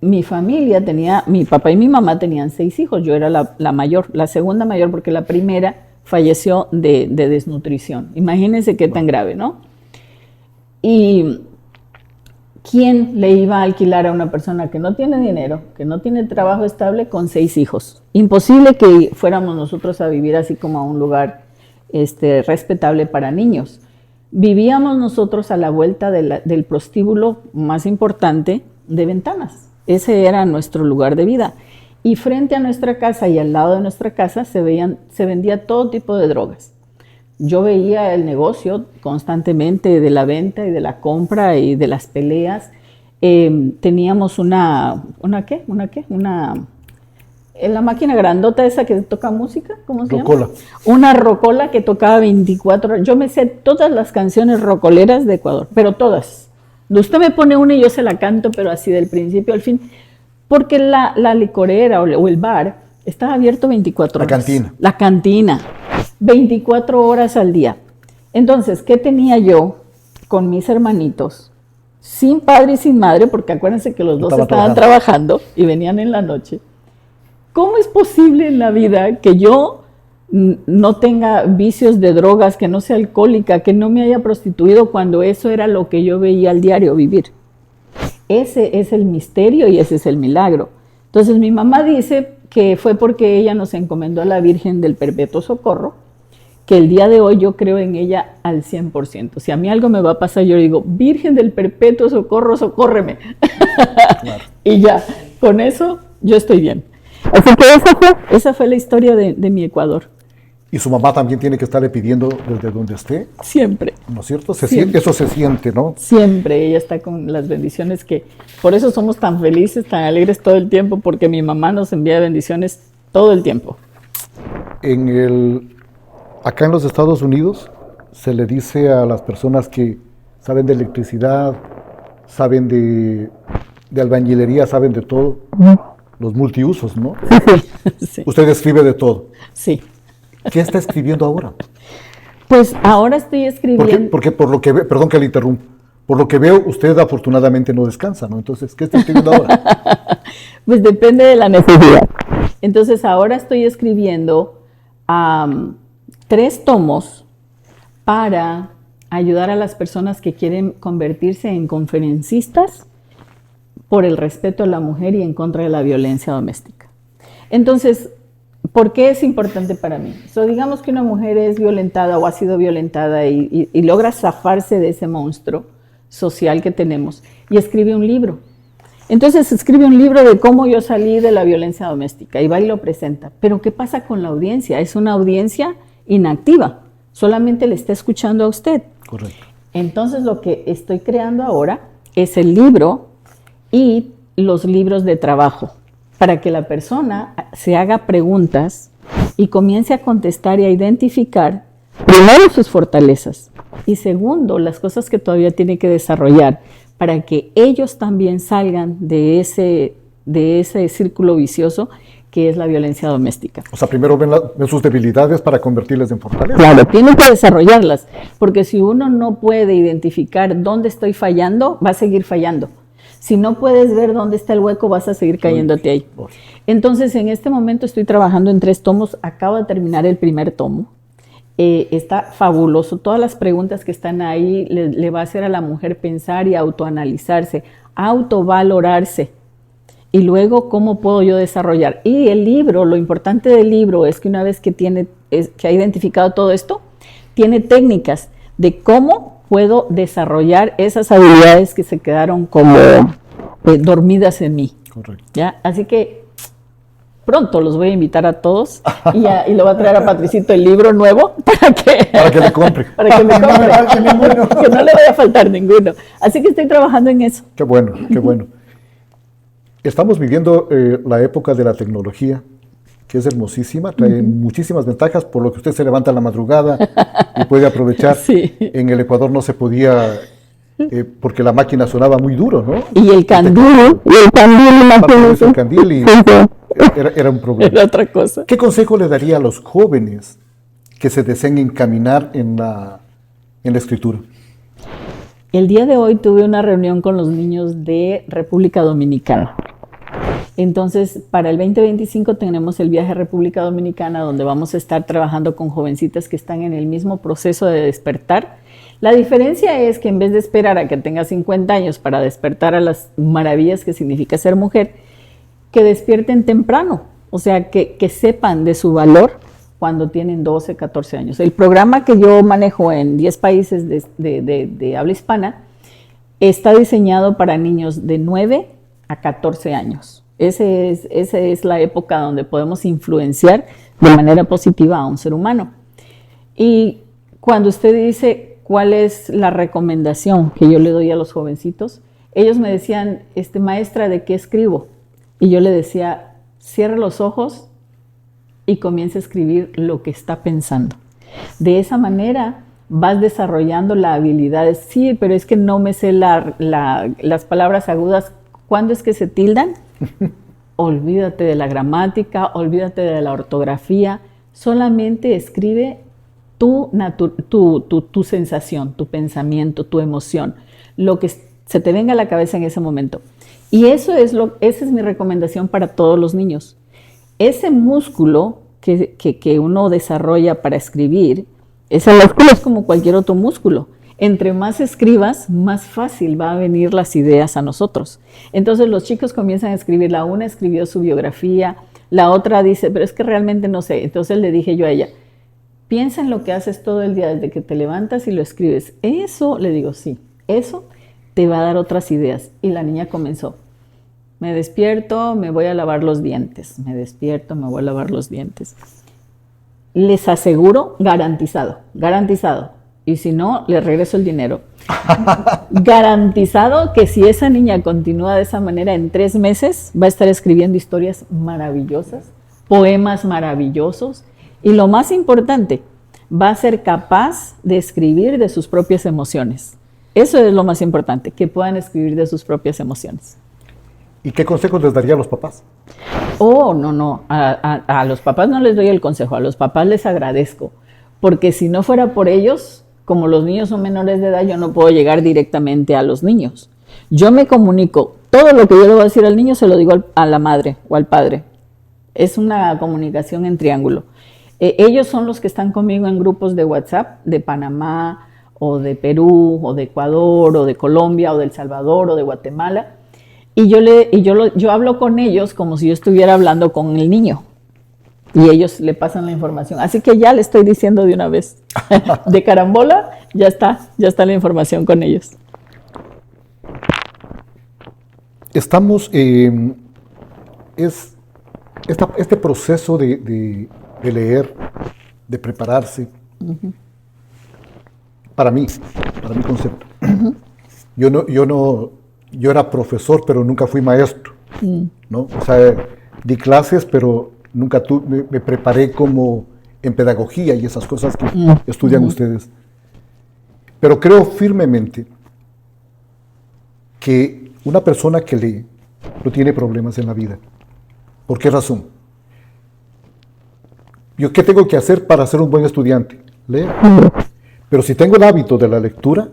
mi familia mi papá y mi mamá tenían 6 hijos, yo era la mayor, la segunda mayor, porque la primera falleció de desnutrición. Imagínense qué tan grave, ¿no? Y ¿quién le iba a alquilar a una persona que no tiene dinero, que no tiene trabajo estable, con 6 hijos? Imposible que fuéramos nosotros a vivir así como a un lugar respetable para niños. Vivíamos nosotros a la vuelta del prostíbulo más importante de Ventanas. Ese era nuestro lugar de vida. Y frente a nuestra casa y al lado de nuestra casa se vendía todo tipo de drogas. Yo veía el negocio constantemente de la venta y de la compra y de las peleas. Teníamos la máquina grandota esa que toca música, ¿cómo se llama? Una rocola que tocaba 24 horas. Yo me sé todas las canciones rocoleras de Ecuador, pero todas. Usted me pone una y yo se la canto, pero así del principio al fin. Porque la licorera o el bar estaba abierto 24 horas. La cantina. 24 horas al día. Entonces, ¿qué tenía yo con mis hermanitos? Sin padre y sin madre, porque acuérdense que los dos estaban trabajando y venían en la noche. ¿Cómo es posible en la vida que yo no tenga vicios de drogas, que no sea alcohólica, que no me haya prostituido cuando eso era lo que yo veía al diario vivir? Ese es el misterio y ese es el milagro. Entonces mi mamá dice que fue porque ella nos encomendó a la Virgen del Perpetuo Socorro, que el día de hoy yo creo en ella al 100%. Si a mí algo me va a pasar, yo digo, Virgen del Perpetuo Socorro, socórreme. Claro. Y ya, con eso yo estoy bien. Así que esa fue la historia de mi Ecuador. Y su mamá también tiene que estarle pidiendo desde donde esté. Siempre. ¿No es cierto? Eso se siente, ¿no? Siempre. Ella está con las bendiciones por eso somos tan felices, tan alegres todo el tiempo, porque mi mamá nos envía bendiciones todo el tiempo. Acá en los Estados Unidos se le dice a las personas que saben de electricidad, saben de albañilería, saben de todo, los multiusos, ¿no? Sí. Usted escribe de todo. Sí. ¿Qué está escribiendo ahora? Pues ahora estoy escribiendo... Porque por lo que veo, perdón que le interrumpa, por lo que veo, usted afortunadamente no descansa, ¿no? Entonces, ¿qué está escribiendo ahora? Pues depende de la necesidad. Entonces, ahora estoy escribiendo 3 tomos para ayudar a las personas que quieren convertirse en conferencistas por el respeto a la mujer y en contra de la violencia doméstica. Entonces, ¿por qué es importante para mí? Digamos que una mujer es violentada o ha sido violentada y logra zafarse de ese monstruo social que tenemos y escribe un libro. Entonces escribe un libro de cómo yo salí de la violencia doméstica y va y lo presenta. Pero ¿qué pasa con la audiencia? Es una audiencia inactiva, solamente le está escuchando a usted. Correcto. Entonces lo que estoy creando ahora es el libro y los libros de trabajo, para que la persona se haga preguntas y comience a contestar y a identificar, primero, sus fortalezas y segundo, las cosas que todavía tiene que desarrollar para que ellos también salgan de de ese círculo vicioso que es la violencia doméstica. O sea, primero ven sus debilidades para convertirlas en fortaleza. Claro, tienen que desarrollarlas, porque si uno no puede identificar dónde estoy fallando, va a seguir fallando. Si no puedes ver dónde está el hueco, vas a seguir cayéndote ahí. Entonces, en este momento estoy trabajando en 3 tomos, acabo de terminar el primer tomo. Está fabuloso, todas las preguntas que están ahí le va a hacer a la mujer pensar y autoanalizarse, autovalorarse. Y luego, ¿cómo puedo yo desarrollar? Y el libro, lo importante del libro es que una vez que ha identificado todo esto, tiene técnicas de cómo puedo desarrollar esas habilidades que se quedaron como dormidas en mí. Correcto. ¿Ya? Así que pronto los voy a invitar a todos y lo voy a traer a Patricito el libro nuevo para que le compre. Para que me compre. No me falte ninguno. Que no le vaya a faltar ninguno. Así que estoy trabajando en eso. Qué bueno, qué bueno. Estamos viviendo la época de la tecnología, que es hermosísima, trae muchísimas ventajas, por lo que usted se levanta en la madrugada y puede aprovechar. Sí. En el Ecuador no se podía, porque la máquina sonaba muy duro, ¿no? Y el candil, Aparte el candil y era un problema. Era otra cosa. ¿Qué consejo le daría a los jóvenes que se deseen encaminar en la escritura? El día de hoy tuve una reunión con los niños de República Dominicana. Entonces, para el 2025 tenemos el viaje a República Dominicana, donde vamos a estar trabajando con jovencitas que están en el mismo proceso de despertar. La diferencia es que en vez de esperar a que tenga 50 años para despertar a las maravillas que significa ser mujer, que despierten temprano, o sea, que sepan de su valor cuando tienen 12, 14 años. El programa que yo manejo en 10 países de habla hispana está diseñado para niños de 9 a 14 años. Esa es la época donde podemos influenciar de manera positiva a un ser humano. Y cuando usted dice cuál es la recomendación que yo le doy a los jovencitos, ellos me decían, maestra, ¿de qué escribo? Y yo le decía, cierre los ojos y comience a escribir lo que está pensando. De esa manera vas desarrollando la habilidad de, sí, pero es que no me sé las palabras agudas. ¿Cuándo es que se tildan? Olvídate de la gramática, olvídate de la ortografía, solamente escribe tu sensación, tu pensamiento, tu emoción, lo que se te venga a la cabeza en ese momento. Y esa es mi recomendación para todos los niños. Ese músculo que uno desarrolla para escribir, ese músculo es como cualquier otro músculo. Entre más escribas, más fácil va a venir las ideas a nosotros. Entonces los chicos comienzan a escribir, la una escribió su biografía, la otra dice, pero es que realmente no sé. Entonces le dije yo a ella, piensa en lo que haces todo el día desde que te levantas y lo escribes. Eso, le digo, sí, eso te va a dar otras ideas. Y la niña comenzó, me despierto, me voy a lavar los dientes, me despierto, me voy a lavar los dientes. Les aseguro, garantizado. Y si no, les regreso el dinero. Garantizado que si esa niña continúa de esa manera, en 3 meses va a estar escribiendo historias maravillosas, poemas maravillosos, y lo más importante, va a ser capaz de escribir de sus propias emociones. Eso es lo más importante, que puedan escribir de sus propias emociones. ¿Y qué consejos les daría a los papás? Oh, no, a los papás no les doy el consejo, a los papás les agradezco, porque si no fuera por ellos, como los niños son menores de edad, yo no puedo llegar directamente a los niños. Yo me comunico, todo lo que yo le voy a decir al niño se lo digo a la madre o al padre. Es una comunicación en triángulo. Ellos son los que están conmigo en grupos de WhatsApp de Panamá o de Perú o de Ecuador o de Colombia o de El Salvador o de Guatemala. Y yo hablo con ellos como si yo estuviera hablando con el niño. Y ellos le pasan la información. Así que ya le estoy diciendo de una vez. De carambola, ya está la información con ellos. Estamos, este proceso de leer, de prepararse, para mí concepto. Yo era profesor, pero nunca fui maestro, ¿no? O sea, di clases, pero nunca me preparé como en pedagogía y esas cosas que estudian ustedes. Pero creo firmemente que una persona que lee no tiene problemas en la vida. ¿Por qué razón? ¿Yo qué tengo que hacer para ser un buen estudiante? Leer. Pero si tengo el hábito de la lectura,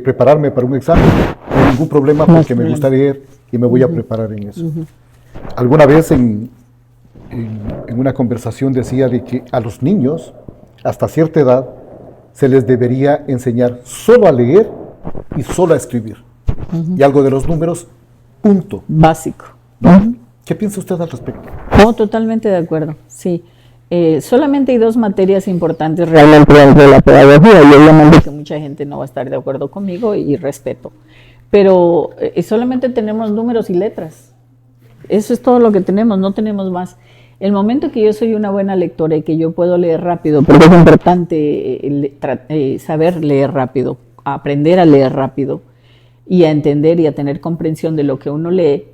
prepararme para un examen, no hay ningún problema porque me gusta leer y me voy a preparar en eso. Alguna vez en una conversación decía de que a los niños, hasta cierta edad, se les debería enseñar solo a leer y solo a escribir. Y algo de los números, punto. Básico. ¿No? ¿Qué piensa usted al respecto? No, totalmente de acuerdo, sí. Solamente hay 2 materias importantes realmente dentro de la pedagogía y obviamente que mucha gente no va a estar de acuerdo conmigo y respeto. Pero solamente tenemos números y letras. Eso es todo lo que tenemos, no tenemos más. El momento que yo soy una buena lectora y que yo puedo leer rápido, porque es importante saber leer rápido, aprender a leer rápido y a entender y a tener comprensión de lo que uno lee,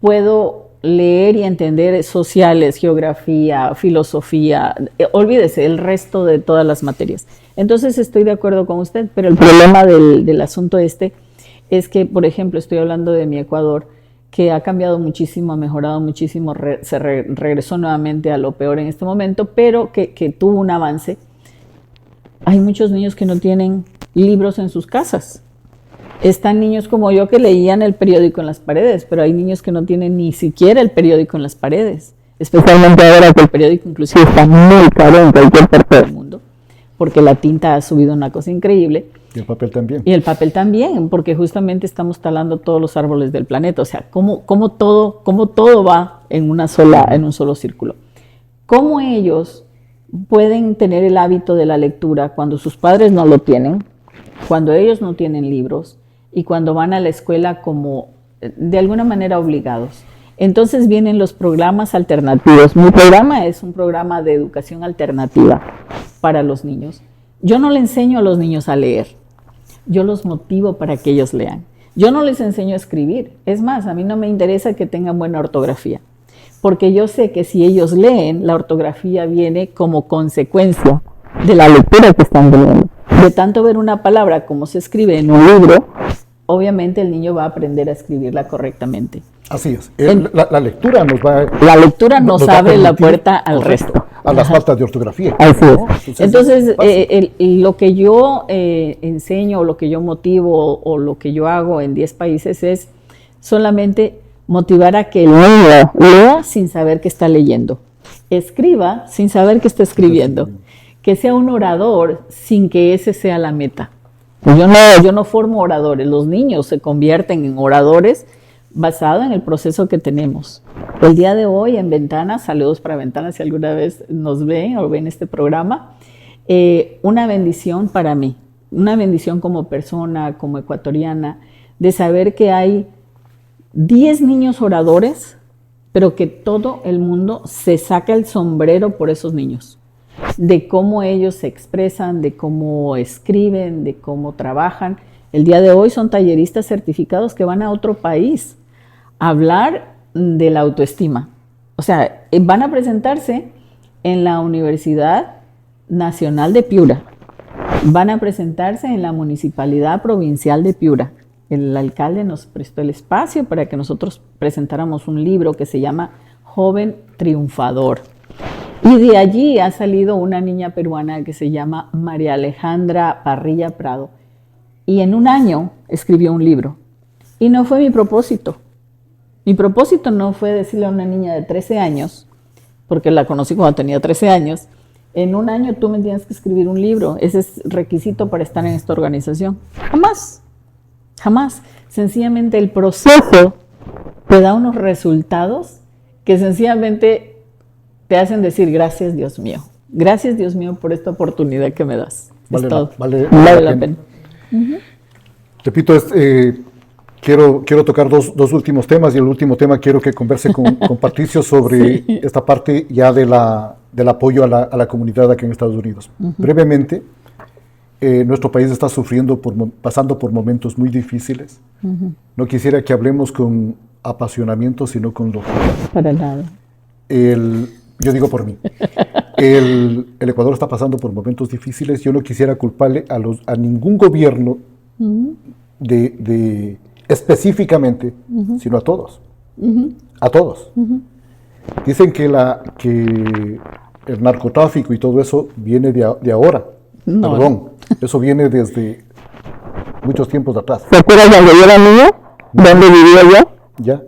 puedo leer y entender sociales, geografía, filosofía, olvídese, el resto de todas las materias. Entonces estoy de acuerdo con usted, pero el problema del asunto es que, por ejemplo, estoy hablando de mi Ecuador, que ha cambiado muchísimo, ha mejorado muchísimo, regresó nuevamente a lo peor en este momento, pero que tuvo un avance. Hay muchos niños que no tienen libros en sus casas. Están niños como yo que leían el periódico en las paredes, pero hay niños que no tienen ni siquiera el periódico en las paredes, especialmente ahora que el periódico inclusive está muy caro en cualquier parte del mundo, porque la tinta ha subido una cosa increíble. Y el papel también. Y el papel también, porque justamente estamos talando todos los árboles del planeta. O sea, cómo todo va en un solo círculo. ¿Cómo ellos pueden tener el hábito de la lectura cuando sus padres no lo tienen, cuando ellos no tienen libros y cuando van a la escuela como de alguna manera obligados? Entonces vienen los programas alternativos. Mi programa es un programa de educación alternativa para los niños. Yo no le enseño a los niños a leer, yo los motivo para que ellos lean. Yo no les enseño a escribir. Es más, a mí no me interesa que tengan buena ortografía, porque yo sé que si ellos leen, la ortografía viene como consecuencia de la lectura que están teniendo. De tanto ver una palabra como se escribe en un libro, obviamente el niño va a aprender a escribirla correctamente. Así es. La lectura nos va La lectura nos abre la puerta al resto. A las faltas de ortografía. Así es. Entonces, lo que yo enseño, o lo que yo motivo, o lo que yo hago en 10 países es solamente motivar a que el niño lea sin saber que está leyendo, escriba sin saber que está escribiendo, que sea un orador sin que ese sea la meta. Yo no formo oradores, los niños se convierten en oradores basado en el proceso que tenemos. El día de hoy en Ventanas, saludos para Ventanas si alguna vez nos ven o ven este programa, una bendición para mí, una bendición como persona, como ecuatoriana, de saber que hay 10 niños oradores, pero que todo el mundo se saca el sombrero por esos niños, de cómo ellos se expresan, de cómo escriben, de cómo trabajan. El día de hoy son talleristas certificados que van a otro país a hablar de la autoestima. O sea, van a presentarse en la Universidad Nacional de Piura, van a presentarse en la Municipalidad Provincial de Piura. El alcalde nos prestó el espacio para que nosotros presentáramos un libro que se llama Joven Triunfador. Y de allí ha salido una niña peruana que se llama María Alejandra Parrilla Prado. Y en un año escribió un libro. Y no fue mi propósito. Mi propósito no fue decirle a una niña de 13 años, porque la conocí cuando tenía 13 años, en un año tú me tienes que escribir un libro. Ese es requisito para estar en esta organización. Jamás, jamás. Sencillamente el proceso te da unos resultados que sencillamente te hacen decir gracias Dios mío. Gracias Dios mío por esta oportunidad que me das. Es todo. Vale la pena. Repito, quiero tocar dos últimos temas, y el último tema quiero que converse con Patricio sobre esta parte ya del apoyo a la comunidad aquí en Estados Unidos. Brevemente, nuestro país está pasando por momentos muy difíciles. No quisiera que hablemos con apasionamiento, sino con locura. Para nada. Yo digo por mí. El Ecuador está pasando por momentos difíciles. Yo no quisiera culparle a ningún gobierno de específicamente, sino a todos. A todos. Dicen que el narcotráfico y todo eso viene de ahora. No. Perdón, eso viene desde muchos tiempos atrás. ¿Se acuerdan cuando yo era niño? ¿Dónde vivía yo? ¿Ya?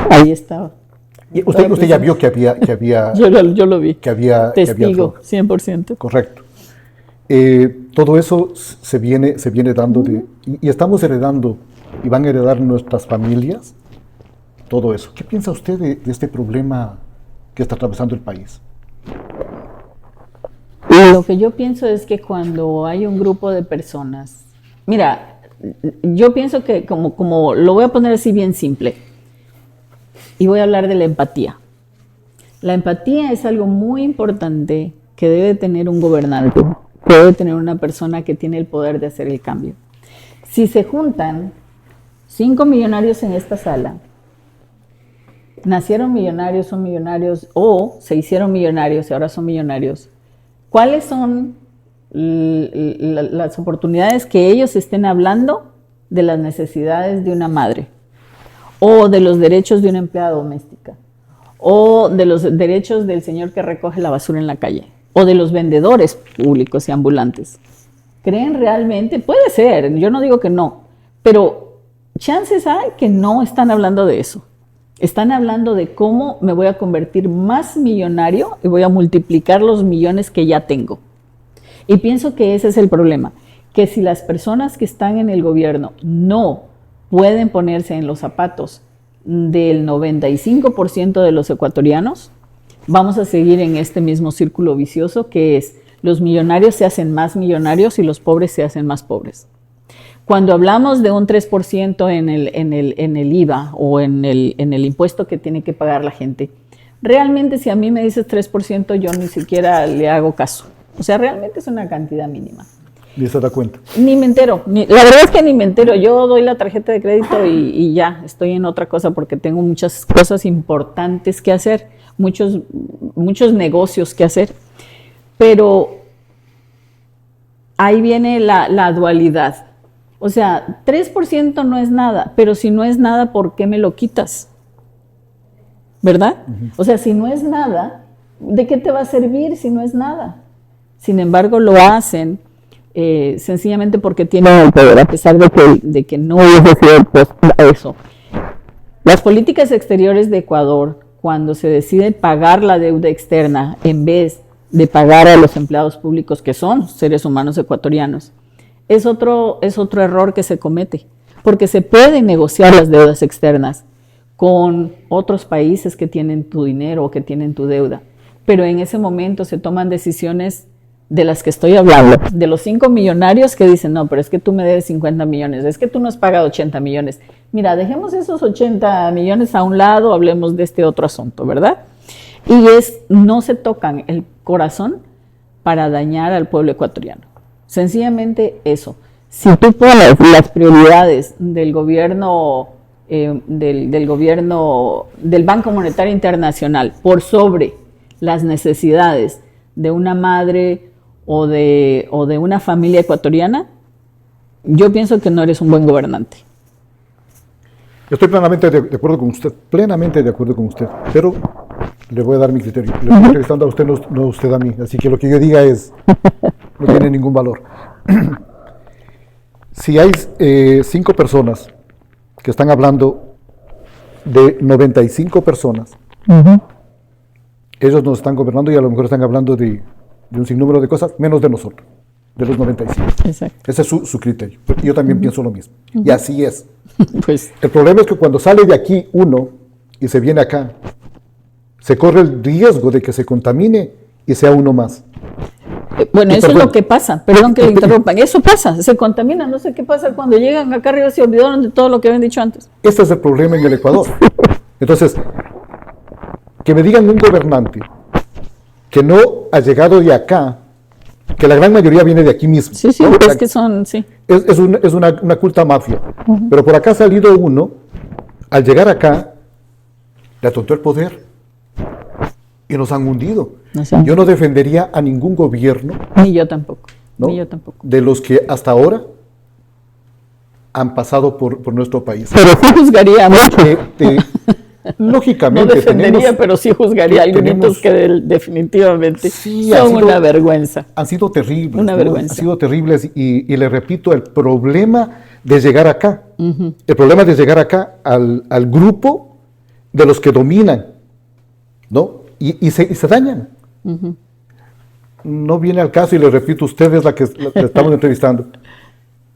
Ahí estaba. Y usted ya vio que había Yo lo vi. que había Testigo, droga. 100%. Correcto. Todo eso se viene dando y estamos heredando y van a heredar nuestras familias todo eso. ¿Qué piensa usted de este problema que está atravesando el país? Lo que yo pienso es que cuando hay un grupo de personas, mira, yo pienso que como lo voy a poner así bien simple, y voy a hablar de la empatía. La empatía es algo muy importante que debe tener un gobernante, que debe tener una persona que tiene el poder de hacer el cambio. Si se juntan 5 millonarios en esta sala, nacieron millonarios, son millonarios, o se hicieron millonarios y ahora son millonarios, ¿cuáles son las oportunidades que ellos estén hablando de las necesidades de una madre? O de los derechos de una empleada doméstica, o de los derechos del señor que recoge la basura en la calle, o de los vendedores públicos y ambulantes. ¿Creen realmente? Puede ser, yo no digo que no, pero chances hay que no están hablando de eso. Están hablando de cómo me voy a convertir más millonario y voy a multiplicar los millones que ya tengo. Y pienso que ese es el problema, que si las personas que están en el gobierno no pueden ponerse en los zapatos del 95% de los ecuatorianos, vamos a seguir en este mismo círculo vicioso que es los millonarios se hacen más millonarios y los pobres se hacen más pobres. Cuando hablamos de un 3% en el IVA o en el impuesto que tiene que pagar la gente, realmente si a mí me dices 3% yo ni siquiera le hago caso. O sea, realmente es una cantidad mínima. Ni se da cuenta. Ni me entero. La verdad es que ni me entero. Yo doy la tarjeta de crédito y ya, estoy en otra cosa porque tengo muchas cosas importantes que hacer, muchos negocios que hacer. Pero ahí viene la dualidad. O sea, 3% no es nada, pero si no es nada, ¿por qué me lo quitas? ¿Verdad? O sea, si no es nada, ¿de qué te va a servir si no es nada? Sin embargo, lo hacen sencillamente porque tienen el poder, a pesar de que no es eso. Las políticas exteriores de Ecuador, cuando se decide pagar la deuda externa en vez de pagar a los empleados públicos que son seres humanos ecuatorianos, es otro error que se comete, porque se pueden negociar las deudas externas con otros países que tienen tu dinero o que tienen tu deuda, pero en ese momento se toman decisiones de las que estoy hablando, de los 5 millonarios que dicen, no, pero es que tú me debes 50 millones, es que tú no has pagado 80 millones. Mira, dejemos esos 80 millones a un lado, hablemos de este otro asunto, ¿verdad? Y no se tocan el corazón para dañar al pueblo ecuatoriano. Sencillamente eso. Si tú pones las prioridades del gobierno, del Banco Monetario Internacional por sobre las necesidades de una madre o de una familia ecuatoriana, yo pienso que no eres un buen gobernante. Estoy plenamente de acuerdo con usted, pero le voy a dar mi criterio. Le estoy entrevistando a usted, no usted a mí, así que lo que yo diga no tiene ningún valor. Si hay 5 personas que están hablando de 95 personas, ellos nos están gobernando y a lo mejor están hablando de un sinnúmero de cosas, menos de nosotros, de los 95. Exacto. Ese es su criterio. Yo también pienso lo mismo. Y así es. Pues, El problema es que cuando sale de aquí uno y se viene acá, se corre el riesgo de que se contamine y sea uno más. bueno, Y eso es perdón. lo que pasa. Perdón que le interrumpan. Eso pasa, se contamina. No sé qué pasa cuando llegan acá arriba se olvidaron de todo lo que habían dicho antes. Este es el problema en el Ecuador. Entonces, que me digan un gobernante que no ha llegado de acá, que la gran mayoría viene de aquí mismo. Sí, sí, ¿no? es que son, sí. Es una culta mafia. Pero por acá ha salido uno, al llegar acá, le atontó el poder y nos han hundido. Nos han- Yo no defendería a ningún gobierno, Ni yo tampoco. ¿no? Ni yo tampoco. De los que hasta ahora han pasado por nuestro país. Pero sí juzgaría mucho. Lógicamente. No defendería, pero sí juzgaría a algunos que definitivamente son una vergüenza. Han sido terribles. Una vergüenza. Han sido terribles y le repito, el problema de llegar acá, el problema de llegar acá al grupo de los que dominan, ¿no? Y se dañan. No viene al caso, y le repito, usted es la que estamos entrevistando.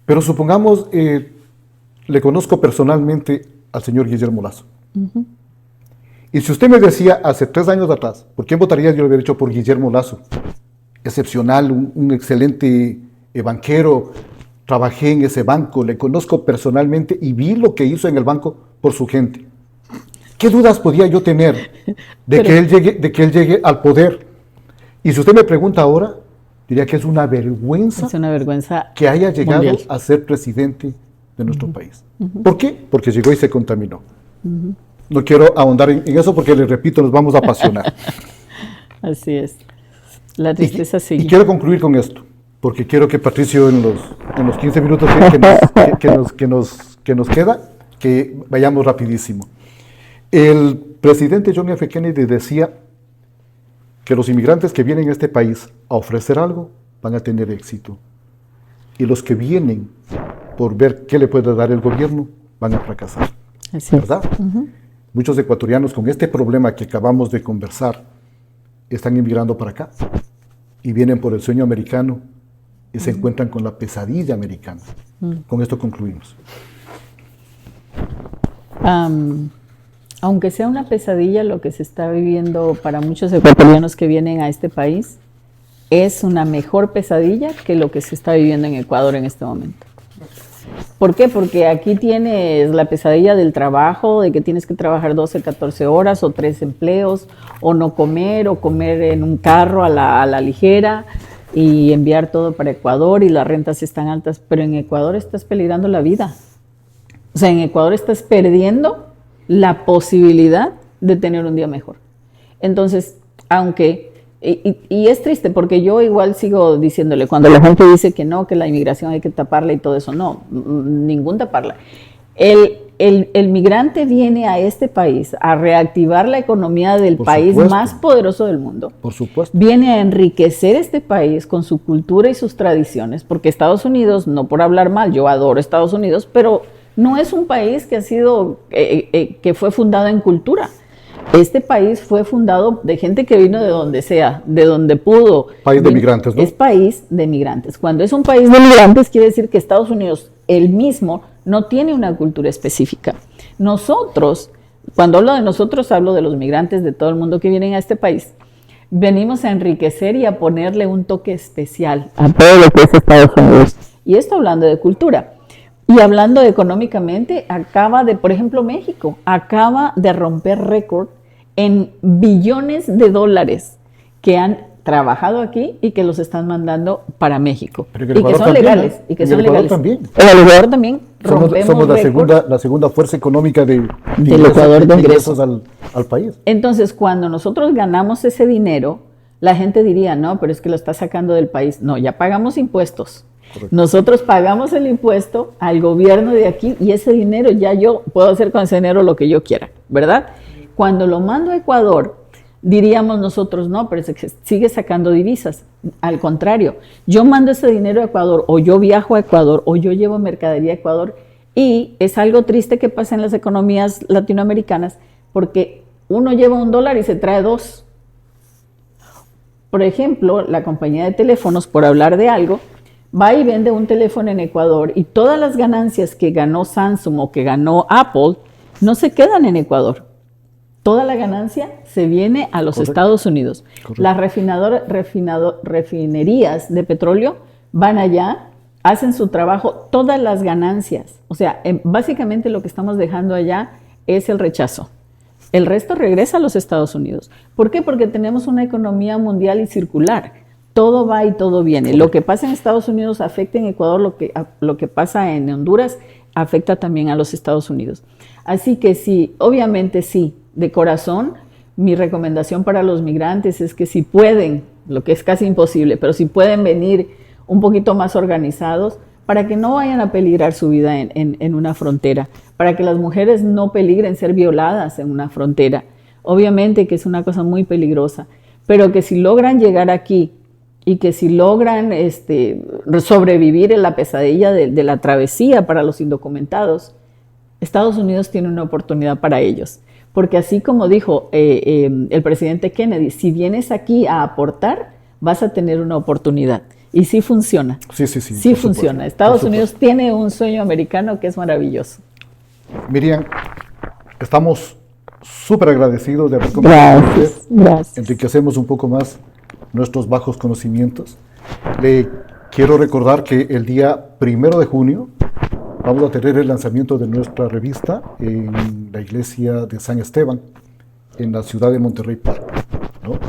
Pero supongamos, le conozco personalmente al señor Guillermo Lasso. Y si usted me decía hace 3 años atrás, ¿por quién votaría? Yo le hubiera dicho por Guillermo Lasso. Excepcional, un excelente banquero. Trabajé en ese banco, le conozco personalmente y vi lo que hizo en el banco por su gente. ¿Qué dudas podía yo tener de que él llegue al poder? Y si usted me pregunta ahora, diría que es una vergüenza que haya llegado mundial a ser presidente de nuestro país. ¿Por qué? Porque llegó y se contaminó. No quiero ahondar en eso porque, les repito, nos vamos a apasionar. Así es. La tristeza sigue. Y quiero concluir con esto, porque quiero que Patricio en los 15 minutos que nos queda, que vayamos rapidísimo. El presidente John F. Kennedy decía que los inmigrantes que vienen a este país a ofrecer algo van a tener éxito. Y los que vienen por ver qué le puede dar el gobierno van a fracasar. Así ¿verdad? Muchos ecuatorianos con este problema que acabamos de conversar están inmigrando para acá y vienen por el sueño americano y se encuentran con la pesadilla americana. Con esto concluimos. Aunque sea una pesadilla, lo que se está viviendo para muchos ecuatorianos que vienen a este país es una mejor pesadilla que lo que se está viviendo en Ecuador en este momento. ¿Por qué? Porque aquí tienes la pesadilla del trabajo, de que tienes que trabajar 12, 14 horas o 3 empleos, o no comer, o comer en un carro a la ligera y enviar todo para Ecuador, y las rentas están altas, pero en Ecuador estás peligrando la vida. O sea, en Ecuador estás perdiendo la posibilidad de tener un día mejor. Entonces, aunque... Y es triste porque yo igual sigo diciéndole, cuando la gente dice que no, que la inmigración hay que taparla y todo eso, no, ningún taparla. El migrante viene a este país a reactivar la economía del país más poderoso del mundo. Por supuesto. Viene a enriquecer este país con su cultura y sus tradiciones, porque Estados Unidos, no por hablar mal, yo adoro Estados Unidos, pero no es un país que ha sido, que fue fundado en cultura. Este país fue fundado de gente que vino de donde sea, de donde pudo. País de migrantes, ¿no? Es país de migrantes. Cuando es un país de migrantes, quiere decir que Estados Unidos, él mismo, no tiene una cultura específica. Nosotros, cuando hablo de nosotros, hablo de los migrantes, de todo el mundo que vienen a este país. Venimos a enriquecer y a ponerle un toque especial a todo lo que es Estados Unidos. Y esto hablando de cultura. Y hablando económicamente, por ejemplo, México acaba de romper récord en billones de dólares que han trabajado aquí y que los están mandando para México. Y que son legales. Y que son legales. También. En el Ecuador también rompemos somos la segunda fuerza económica del Ecuador de ingresos al país. Entonces, cuando nosotros ganamos ese dinero, la gente diría, no, pero es que lo está sacando del país. No, ya pagamos impuestos. Correcto. Nosotros pagamos el impuesto al gobierno de aquí y ese dinero ya yo puedo hacer con ese dinero lo que yo quiera, ¿verdad? Cuando lo mando a Ecuador, diríamos nosotros, no, pero se sigue sacando divisas. Al contrario, yo mando ese dinero a Ecuador, o yo viajo a Ecuador, o yo llevo mercadería a Ecuador, y es algo triste que pasa en las economías latinoamericanas, porque uno lleva $1 y se trae 2. Por ejemplo, la compañía de teléfonos, por hablar de algo, va y vende un teléfono en Ecuador y todas las ganancias que ganó Samsung o que ganó Apple no se quedan en Ecuador. Toda la ganancia se viene a los Estados Unidos. Correcto. Las refinerías de petróleo van allá, hacen su trabajo, todas las ganancias. O sea, básicamente lo que estamos dejando allá es el rechazo. El resto regresa a los Estados Unidos. ¿Por qué? Porque tenemos una economía mundial y circular. Todo va y todo viene. Lo que pasa en Estados Unidos afecta en Ecuador, lo que pasa en Honduras afecta también a los Estados Unidos. Así que sí, obviamente sí, de corazón, mi recomendación para los migrantes es que si pueden, lo que es casi imposible, pero si pueden venir un poquito más organizados, para que no vayan a peligrar su vida en una frontera, para que las mujeres no peligren ser violadas en una frontera. Obviamente que es una cosa muy peligrosa, pero que si logran llegar aquí y que si logran sobrevivir en la pesadilla de la travesía para los indocumentados, Estados Unidos tiene una oportunidad para ellos. Porque así como dijo el presidente Kennedy, si vienes aquí a aportar, vas a tener una oportunidad. Y sí funciona. Sí funciona. Estados Unidos tiene un sueño americano que es maravilloso. Miriam, estamos súper agradecidos de haber conversado con usted. Gracias. Enriquecemos un poco más nuestros bajos conocimientos. Le quiero recordar que el día 1 de junio vamos a tener el lanzamiento de nuestra revista en la iglesia de San Esteban, en la ciudad de Monterrey Park, ¿no?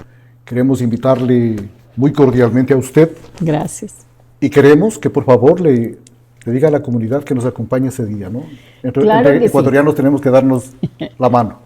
Queremos invitarle muy cordialmente a usted. Gracias. Y queremos que por favor le diga a la comunidad que nos acompañe ese día, ¿no? Claro que ecuatorianos sí. Tenemos que darnos la mano.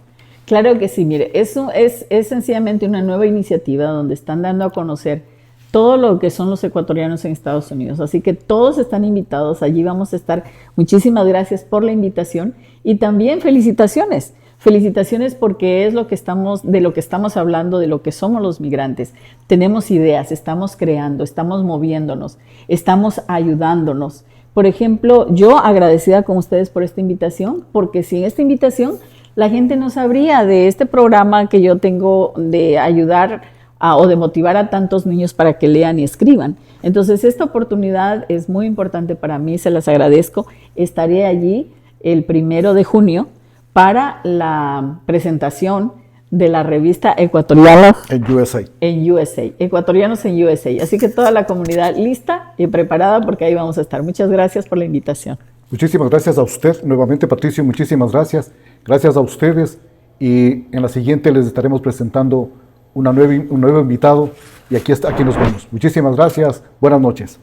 Claro que sí, mire, eso es sencillamente una nueva iniciativa donde están dando a conocer todo lo que son los ecuatorianos en Estados Unidos. Así que todos están invitados, allí vamos a estar. Muchísimas gracias por la invitación y también felicitaciones. Felicitaciones porque es de lo que estamos hablando, de lo que somos los migrantes. Tenemos ideas, estamos creando, estamos moviéndonos, estamos ayudándonos. Por ejemplo, yo agradecida con ustedes por esta invitación, porque sin esta invitación la gente no sabría de este programa que yo tengo de ayudar o de motivar a tantos niños para que lean y escriban. Entonces, esta oportunidad es muy importante para mí, se las agradezco. Estaré allí el 1 de junio para la presentación de la revista Ecuatorianos en USA. Ecuatorianos en USA. Así que toda la comunidad lista y preparada porque ahí vamos a estar. Muchas gracias por la invitación. Muchísimas gracias a usted, nuevamente Patricio, muchísimas gracias. Gracias a ustedes y en la siguiente les estaremos presentando un nuevo invitado y aquí nos vemos. Muchísimas gracias, buenas noches.